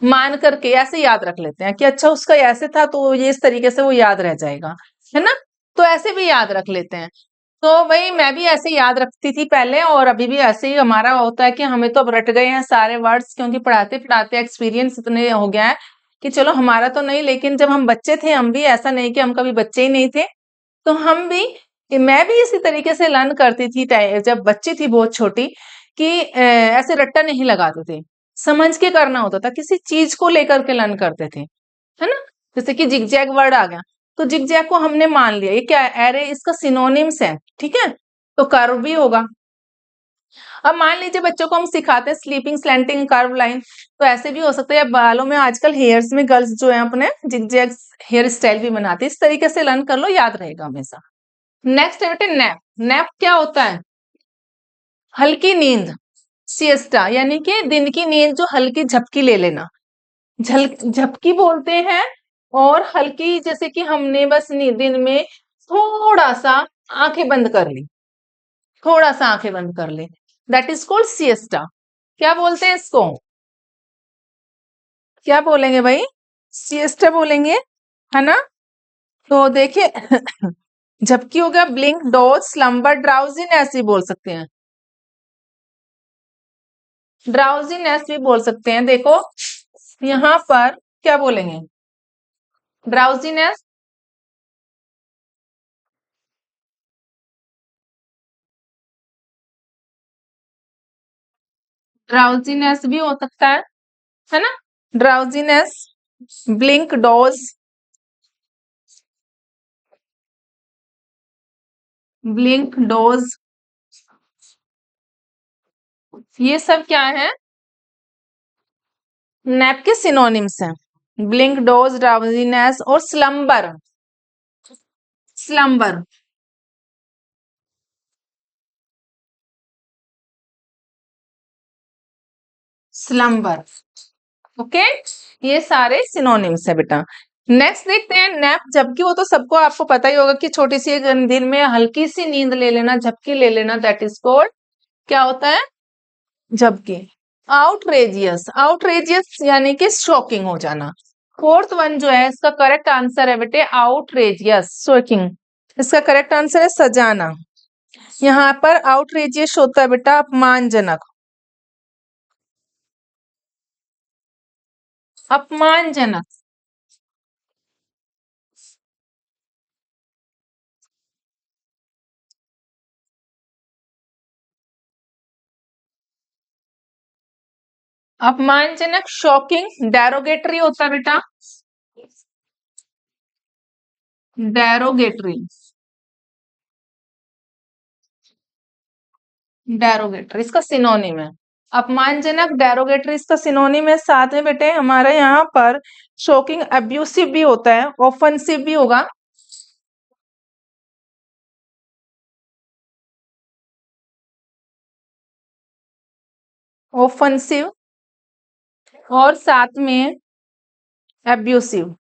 मान करके ऐसे याद रख लेते हैं कि अच्छा उसका ऐसे था तो ये इस तरीके से वो याद रह जाएगा, है ना। तो ऐसे भी याद रख लेते हैं। तो वही मैं भी ऐसे याद रखती थी पहले, और अभी भी ऐसे ही हमारा होता है कि हमें तो अब रट गए हैं सारे वर्ड्स, क्योंकि पढ़ाते पढ़ाते एक्सपीरियंस इतने हो गया है कि चलो हमारा तो नहीं, लेकिन जब हम बच्चे थे हम भी, ऐसा नहीं कि हम कभी बच्चे ही नहीं थे, तो हम भी, मैं भी इसी तरीके से लर्न करती थी जब बच्ची थी बहुत छोटी, कि ऐसे रट्टा नहीं लगाते थे, समझ के करना होता था, किसी चीज को लेकर के लर्न करते थे, है ना। जैसे कि जिगजैग वर्ड आ गया, तो जिगजैग को हमने मान लिया ये क्या है, अरे इसका सिनोनिम्स है, ठीक है, तो कर्व भी होगा। अब मान लीजिए बच्चों को हम सिखाते हैं स्लीपिंग, स्लैंटिंग, कर्व लाइन, तो ऐसे भी हो सकता है। बालों में आजकल हेयर्स में गर्ल्स जो है अपने जिगजैग हेयर स्टाइल भी बनाती है, इस तरीके से लर्न कर लो, याद रहेगा हमेशा। नेक्स्ट है बेटे नैप। नैप क्या होता है, हल्की नींद, सिएस्टा, यानी कि दिन की नींद जो हल्की झपकी ले लेना, झपकी बोलते हैं। और हल्की, जैसे कि हमने बस दिन में थोड़ा सा आंखें बंद कर ली, थोड़ा सा आंखें बंद कर ली, दैट इज कॉल्ड सिएस्टा। क्या बोलते हैं इसको, क्या बोलेंगे भाई, सिएस्टा बोलेंगे, है ना। तो देखिए झपकी हो गया, ब्लिंक, डोज, स्लम्बर, ड्राउजीनेस भी बोल सकते हैं, ड्राउजीनेस भी बोल सकते हैं। देखो यहाँ पर क्या बोलेंगे, ड्राउजीनेस, ड्राउजीनेस भी हो सकता है ना। Drowsiness, blink, dose, blink, dose, ये सब क्या है, नैप के सिनोनिम्स हैं ब्लिंक, डोज, ड्राउजीनेस और स्लम्बर। Slumber, slumber. ओके, ये सारे सिनोनिम्स है बेटा। नेक्स्ट देखते हैं नैप, झपकी। वो तो सबको आपको पता ही होगा कि छोटी सी एक दिन में हल्की सी नींद ले लेना, झपकी ले लेना, दैट इज कॉल्ड, क्या होता है, झपकी। आउटरेजियस, आउटरेजियस यानी कि शॉकिंग हो जाना। फोर्थ वन जो है इसका करेक्ट आंसर है बेटे आउटरेजियस, शॉकिंग। इसका करेक्ट आंसर है सजाना। यहाँ पर आउटरेजियस होता है बेटा अपमानजनक, अपमानजनक। अपमानजनक, शॉकिंग, डेरोगेटरी होता है बेटा, डेरोगेटरी, डेरोगेटरी इसका सिनोनिम है। अपमानजनक, डेरोगेटरी इसका सिनोनिम है। साथ में बेटे हमारे यहाँ पर शॉकिंग, अब्यूसिव भी होता है, ऑफेंसिव भी होगा। ऑफेंसिव और साथ में abusive.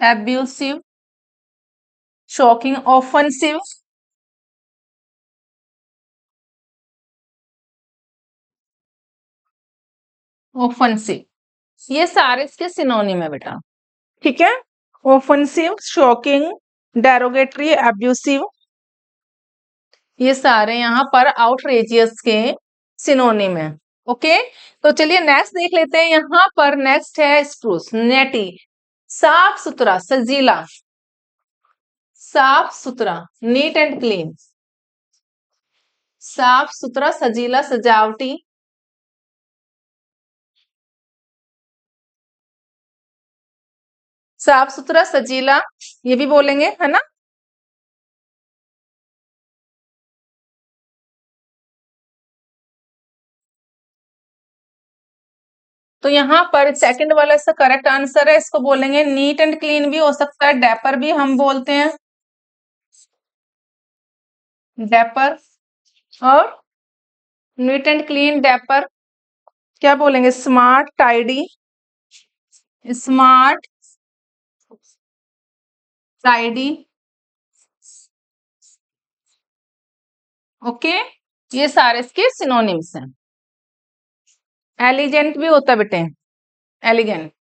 Abusive, shocking, offensive, offensive, ये सारे इसके सिनोनिम है बेटा। ठीक है, ऑफेंसिव, शॉकिंग, डेरोगेटरी, एब्यूसिव, ये सारे यहाँ पर आउटरेजियस के सिनोनिम है। ओके, तो चलिए नेक्स्ट देख लेते हैं। यहाँ पर नेक्स्ट है स्प्रूस, नेटी, साफ सुथरा, सजीला, साफ सुथरा, नीट एंड क्लीन, साफ सुथरा, सजीला, सजावटी, साफ सुथरा, सजीला, ये भी बोलेंगे है ना। तो यहाँ पर सेकंड वाला इसका करेक्ट आंसर है, इसको बोलेंगे नीट एंड क्लीन, भी हो सकता है डैपर भी हम बोलते हैं, डैपर। और नीट एंड क्लीन, डैपर, क्या बोलेंगे, smart, tidy, smart, tidy. Okay, ये सारे इसके सिनोनिम्स हैं। एलिजेंट भी होता है बेटे, एलिगेंट,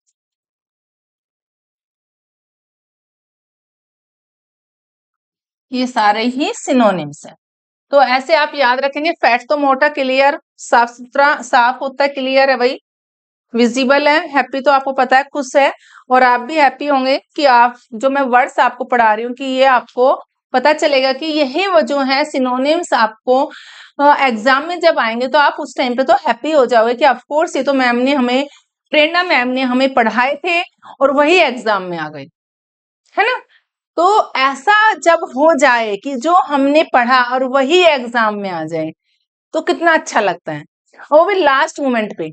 ये सारे ही सिनोनिम्स हैं। तो ऐसे आप याद रखेंगे, फैट तो मोटा, क्लियर, साफ सुथरा, साफ होता है, क्लियर है भाई, विजिबल है, हैप्पी तो आपको पता है खुश है। और आप भी हैप्पी होंगे कि आप जो मैं वर्ड्स आपको पढ़ा रही हूँ कि ये आपको पता चलेगा कि यही वो जो है सिनोनिम्स आपको एग्जाम में जब आएंगे तो आप उस टाइम पे तो हैप्पी हो जाओगे कि ऑफ कोर्स ये तो मैम ने हमें, प्रेरणा मैम ने हमें पढ़ाए थे और वही एग्जाम में आ गए, है ना। तो ऐसा जब हो जाए कि जो हमने पढ़ा और वही एग्जाम में आ जाए तो कितना अच्छा लगता है। वो भी लास्ट मोमेंट पे,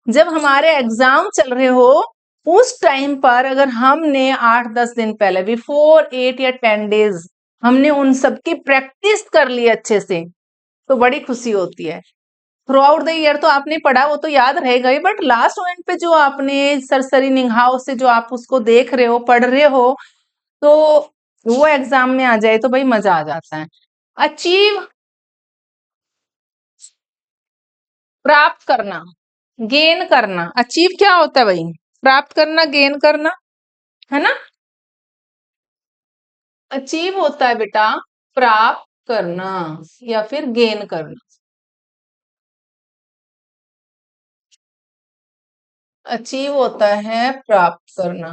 जब हमारे एग्जाम चल रहे हो उस टाइम पर, अगर हमने 8-10 दिन पहले, बिफोर 8 या 10 डेज, हमने उन सब की प्रैक्टिस कर ली अच्छे से, तो बड़ी खुशी होती है। थ्रू आउट द ईयर तो आपने पढ़ा, वो तो याद रहेगा ही, बट लास्ट मोमेंट पे जो आपने सरसरी निगाहों से जो आप उसको देख रहे हो, पढ़ रहे हो, तो वो एग्जाम में आ जाए तो भाई मजा आ जाता है। अचीव, प्राप्त करना, गेन करना। अचीव क्या होता है भाई, प्राप्त करना, गेन करना, है ना। अचीव होता है बेटा प्राप्त करना या फिर गेन करना। अचीव होता है प्राप्त करना।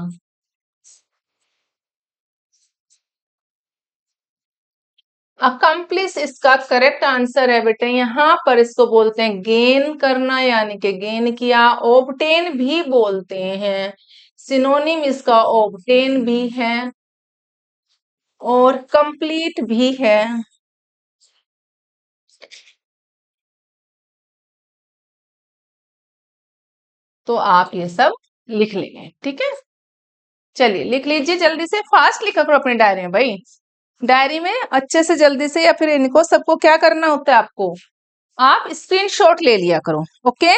अकम्प्लिश इसका करेक्ट आंसर है बेटे, यहाँ पर इसको बोलते हैं गेन करना, यानी कि गेन किया। ओब्टेन भी बोलते हैं, सिनोनिम इसका ओब्टेन भी है और कंप्लीट भी है। तो आप ये सब लिख लेंगे, ठीक है। चलिए लिख लीजिए, जल्दी से फास्ट लिखा करो अपनी डायरी में भाई, डायरी में अच्छे से जल्दी से, या फिर इनको सबको क्या करना होता है आपको, आप स्क्रीनशॉट ले लिया करो। ओके,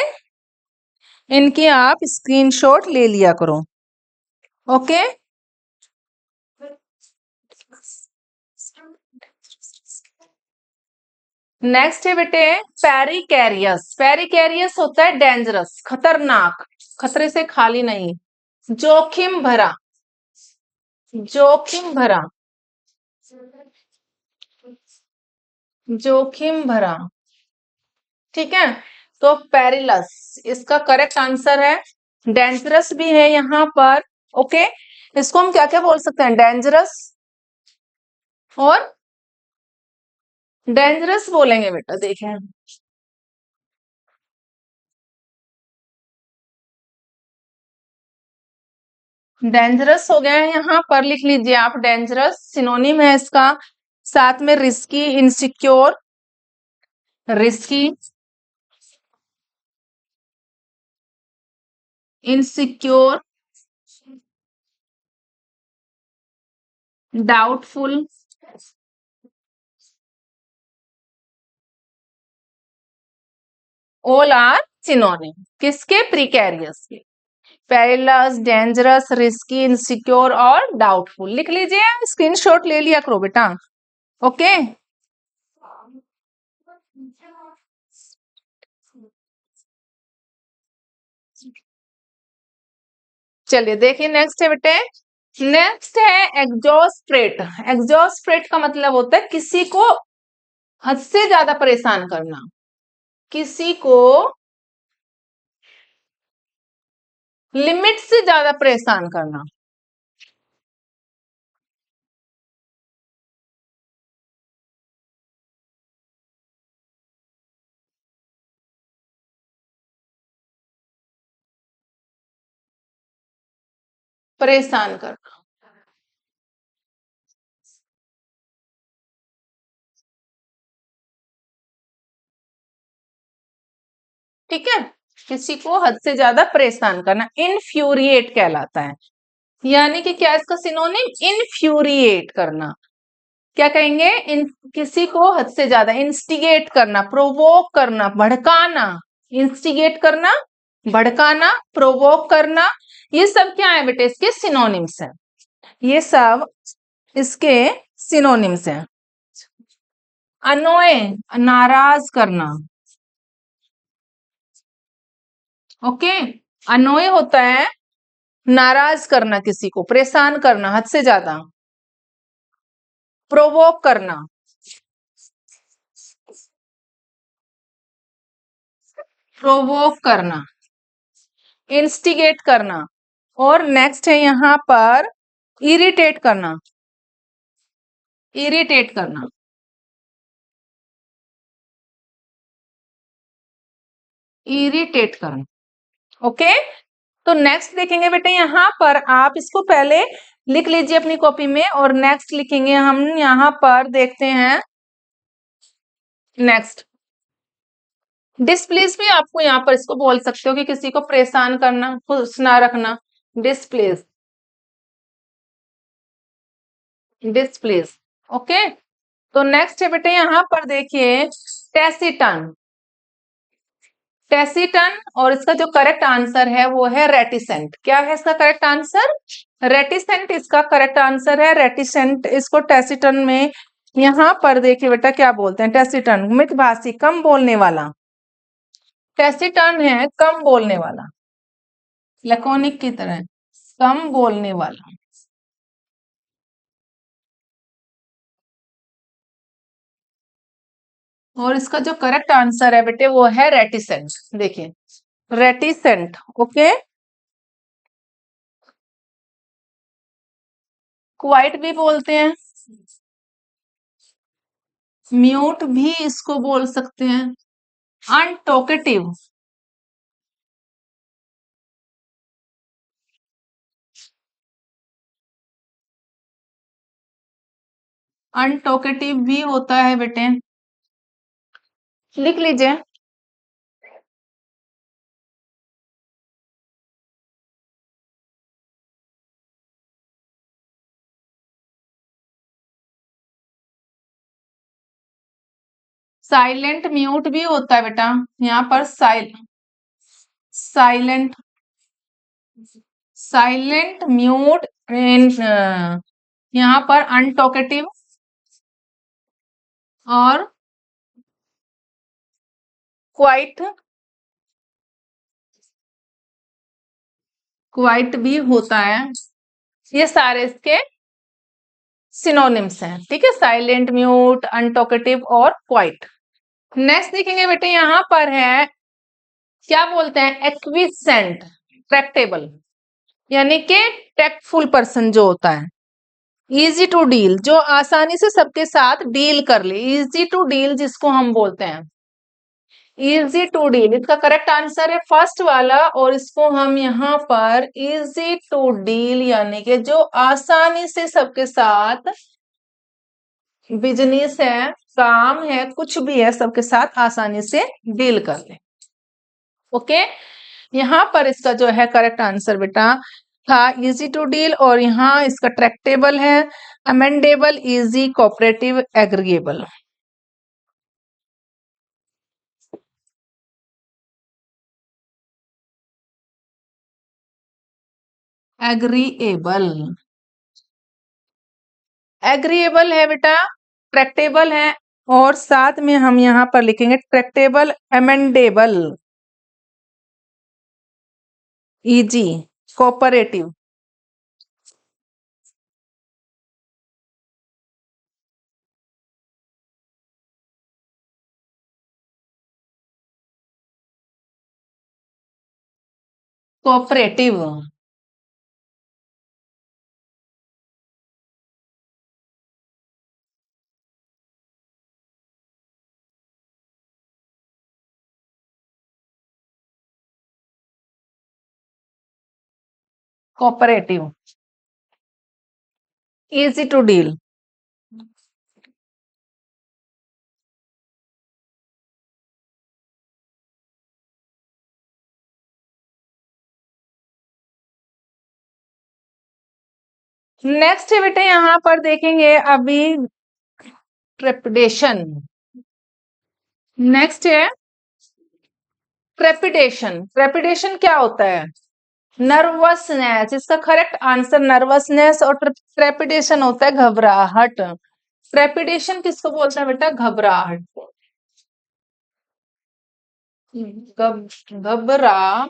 इनकी आप स्क्रीनशॉट ले लिया करो। ओके, नेक्स्ट है बेटे पेरिकेरियस। पेरिकेरियस होता है डेंजरस, खतरनाक, खतरे से खाली नहीं, जोखिम भरा, जोखिम भरा, जोखिम भरा, ठीक है। तो पेरिलस इसका करेक्ट आंसर है। डेंजरस भी है यहाँ पर। ओके, इसको हम क्या क्या बोल सकते हैं, डेंजरस और डेंजरस बोलेंगे बेटा, देखें। डेंजरस हो गया है, यहाँ पर लिख लीजिए आप, डेंजरस सिनोनिम है इसका। साथ में risky, insecure, risky, insecure, doubtful, all are synonym किसके, प्रिकैरियस के। पेरिलस, डेंजरस, रिस्की, इनसिक्योर और डाउटफुल लिख लीजिए, स्क्रीनशॉट ले लिया करो बेटा। ओके, चलिए देखिए नेक्स्ट है बेटे, नेक्स्ट है एग्जॉस्परेट। एग्जॉस्परेट का मतलब होता है किसी को हद से ज्यादा परेशान करना, किसी को लिमिट से ज्यादा परेशान करना। परेशान करना, ठीक है, किसी को हद से ज्यादा परेशान करना इनफ्यूरिएट कहलाता है। यानी कि क्या इसका सिनोनिम, इनफ्यूरिएट करना। क्या कहेंगे, इन किसी को हद से ज्यादा, इंस्टिगेट करना, प्रोवोक करना, भड़काना, इंस्टिगेट करना, भड़काना, प्रोवोक करना, ये सब क्या है बेटे, इसके सिनोनिम्स हैं। ये सब इसके सिनोनिम्स हैं। अनोए, नाराज करना। ओके, अनोए होता है नाराज करना, किसी को परेशान करना हद से ज्यादा। प्रोवोक करना, प्रोवोक करना, इंस्टिगेट करना, और नेक्स्ट है यहाँ पर इरिटेट करना, इरिटेट करना, इरिटेट करना। ओके, तो नेक्स्ट देखेंगे बेटे, यहाँ पर आप इसको पहले लिख लीजिए अपनी कॉपी में, और नेक्स्ट लिखेंगे हम यहाँ पर, देखते हैं नेक्स्ट। डिस्प्लेस भी आपको यहाँ पर इसको बोल सकते हो कि किसी को परेशान करना, खुश ना रखना, डिस्प्लेस, डिस्प्लेस। ओके, तो नेक्स्ट है बेटे यहाँ पर देखिए, टेसिटन, टेसिटन, और इसका जो करेक्ट आंसर है वो है रेटिसेंट। क्या है इसका करेक्ट आंसर, रेटिसेंट इसका करेक्ट आंसर है। रेटिसेंट इसको टेसिटन में यहाँ पर देखिए बेटा क्या बोलते हैं, टेसिटन मितभाषी, कम बोलने वाला, टेसिटन है कम बोलने वाला, लैकोनिक की तरह, कम बोलने वाला। और इसका जो करेक्ट आंसर है बेटे वो है रेटिसेंट। देखिए रेटिसेंट। ओके, क्वाइट भी बोलते हैं, म्यूट भी इसको बोल सकते हैं, अनटॉकेटिव, अनटॉकेटिव भी होता है बेटे, लिख लीजिए। साइलेंट म्यूट भी होता है बेटा, यहाँ पर साइलेंट साइलेंट म्यूट एंड यहाँ पर अनटॉकेटिव और क्वाइट क्वाइट भी होता है। ये सारे इसके सिनोनिम्स हैं, ठीक है, साइलेंट म्यूट अनटॉकेटिव और क्वाइट। नेक्स्ट देखेंगे बेटे, यहाँ पर है क्या बोलते हैं, एक्विसेंट ट्रैक्टेबल, यानी कि टैक्टफुल पर्सन जो होता है। इजी टू डील, जो आसानी से सबके साथ डील कर ले, इजी टू डील जिसको हम बोलते हैं, इजी टू डील। इसका करेक्ट आंसर है फर्स्ट वाला, और इसको हम यहाँ पर इजी टू डील यानी कि जो आसानी से सबके साथ बिजनेस है, काम है, कुछ भी है, सबके साथ आसानी से डील कर ले। ओके, यहाँ पर इसका जो है करेक्ट आंसर बेटा था इजी टू डील, और यहाँ इसका ट्रैक्टेबल है, amenable, easy, cooperative, agreeable. Agreeable, agreeable है बेटा, ट्रैक्टेबल है, और साथ में हम यहाँ पर लिखेंगे tractable, amendable, easy, cooperative. Cooperative, cooperative, easy to deal. Next है बेटे, यहाँ पर देखेंगे अभी ट्रेपिडेशन। नेक्स्ट है ट्रेपिडेशन। ट्रेपिडेशन क्या होता है, नर्वसनेस। इसका करेक्ट आंसर नर्वसनेस, और ट्रेपिडेशन होता है घबराहट। ट्रेपिडेशन किसको बोलते हैं बेटा, घबराहट। घबराहट,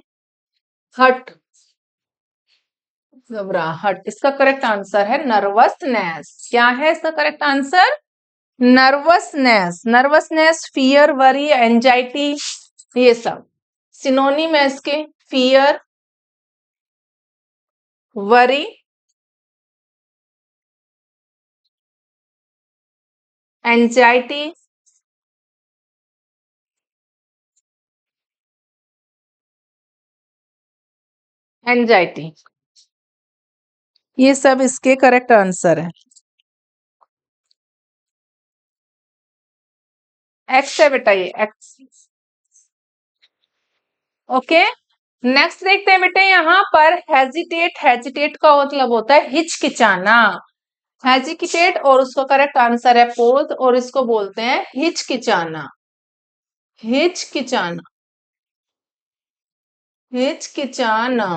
घबराहट, इसका करेक्ट आंसर है नर्वसनेस। क्या है इसका correct answer, nervousness. Nervousness, fear, worry, anxiety, ये सब सिनोनिम है इसके। फियर, वरी, एंजाइटी, एंजाइटी, ये सब इसके करेक्ट आंसर है। एक्स है बेटा, ये एक्स। ओके, नेक्स्ट देखते हैं बेटे, यहाँ पर हेजिटेट। हेजिटेट का मतलब होता है हिचकिचाना, हेजिटेट, और उसका करेक्ट आंसर है पोज, और इसको बोलते हैं हिचकिचाना। हिचकिचाना, हिचकिचाना,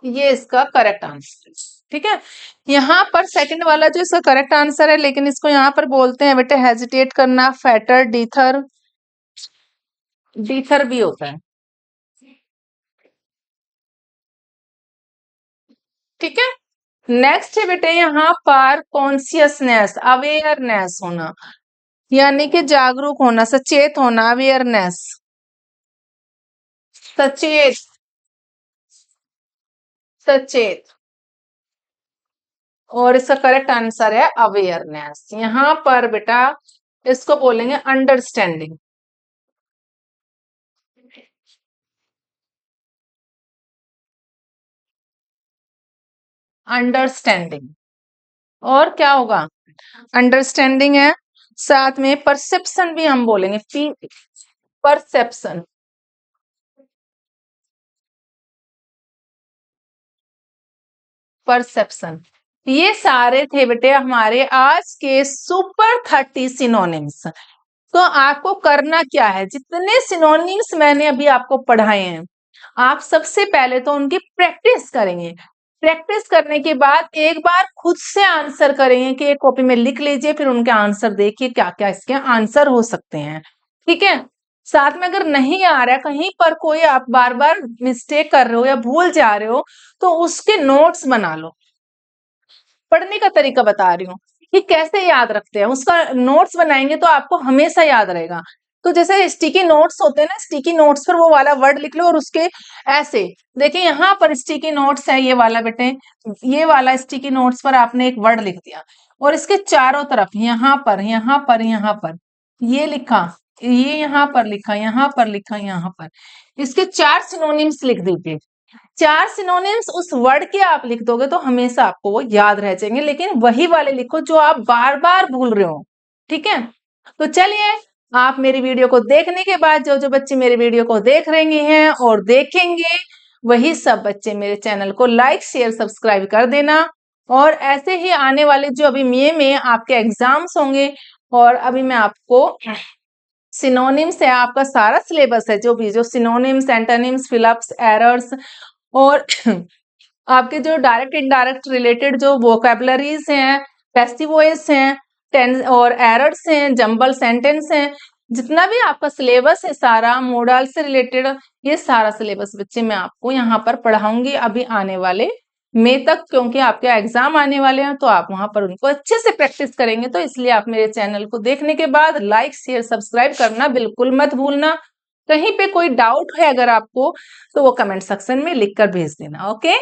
ये इसका करेक्ट आंसर है। ठीक है, यहाँ पर सेकंड वाला जो इसका करेक्ट आंसर है, लेकिन इसको यहाँ पर बोलते हैं बेटे हेजिटेट करना, फैटर, डीथर, डीथर भी होता है। ठीक है, नेक्स्ट है बेटे, यहाँ पर कॉन्सियसनेस, अवेयरनेस होना, यानी कि जागरूक होना, सचेत होना, अवेयरनेस, सचेत, सचेत, और इसका करेक्ट आंसर है अवेयरनेस। यहाँ पर बेटा इसको बोलेंगे अंडरस्टैंडिंग, अंडरस्टैंडिंग, और क्या होगा, अंडरस्टैंडिंग है। साथ में परसेप्शन भी हम बोलेंगे, परसेप्शन, परसेप्शन। ये सारे थे बेटे हमारे आज के सुपर 30 सिनोनिम्स। तो आपको करना क्या है, जितने सिनोनिम्स मैंने अभी आपको पढ़ाए हैं, आप सबसे पहले तो उनकी प्रैक्टिस करेंगे। प्रैक्टिस करने के बाद एक बार खुद से आंसर करेंगे कि एक कॉपी में लिख लीजिए, फिर उनके आंसर देखिए क्या क्या इसके आंसर हो सकते हैं। ठीक है, साथ में अगर नहीं आ रहा है, कहीं पर कोई आप बार बार मिस्टेक कर रहे हो या भूल जा रहे हो, तो उसके नोट्स बना लो। पढ़ने का तरीका बता रही हूँ कि कैसे याद रखते हैं, उसका नोट्स बनाएंगे तो आपको हमेशा याद रहेगा। तो जैसे स्टिकी नोट्स होते हैं ना, स्टिकी नोट्स पर वो वाला वर्ड लिख लो और उसके ऐसे देखिए, यहाँ पर स्टिकी नोट्स है ये वाला बेटे, ये वाला स्टिकी नोट्स पर आपने एक वर्ड लिख दिया और इसके चारों तरफ यहाँ पर यहाँ पर यहाँ पर ये लिखा, ये यहाँ पर लिखा, यहाँ पर लिखा, यहाँ पर इसके 4 सिनोनिम्स लिख दीजिए। 4 सिनोनिम्स उस वर्ड के आप लिख दोगे तो हमेशा आपको वो याद रह जाएंगे, लेकिन वही वाले लिखो जो आप बार बार भूल रहे हो। ठीक है, तो चलिए, आप मेरी वीडियो को देखने के बाद जो जो बच्चे मेरी वीडियो को देख रहे हैं और देखेंगे, वही सब बच्चे मेरे चैनल को लाइक शेयर सब्सक्राइब कर देना। और ऐसे ही आने वाले जो अभी मई में आपके एग्जाम्स होंगे, और अभी मैं आपको सिनोनिम्स है, आपका सारा सिलेबस है, जो भी जो सिनोनिम्स, एंटोनिम्स, फिलअप्स, एरर्स और आपके जो डायरेक्ट इनडायरेक्ट रिलेटेड जो वोकैबुलरीज हैं, पैसिव वॉइस हैं, टेंस और एरर्स हैं, जंबल सेंटेंस हैं, जितना भी आपका सिलेबस है सारा मॉडल से रिलेटेड, ये सारा सिलेबस बच्चे मैं आपको यहाँ पर पढ़ाऊंगी अभी आने वाले मई तक, क्योंकि आपके एग्जाम आने वाले हैं तो आप वहां पर उनको अच्छे से प्रैक्टिस करेंगे। तो इसलिए आप मेरे चैनल को देखने के बाद लाइक शेयर सब्सक्राइब करना बिल्कुल मत भूलना। कहीं पे कोई डाउट है अगर आपको, तो वो कमेंट सेक्शन में लिख कर भेज देना। ओके।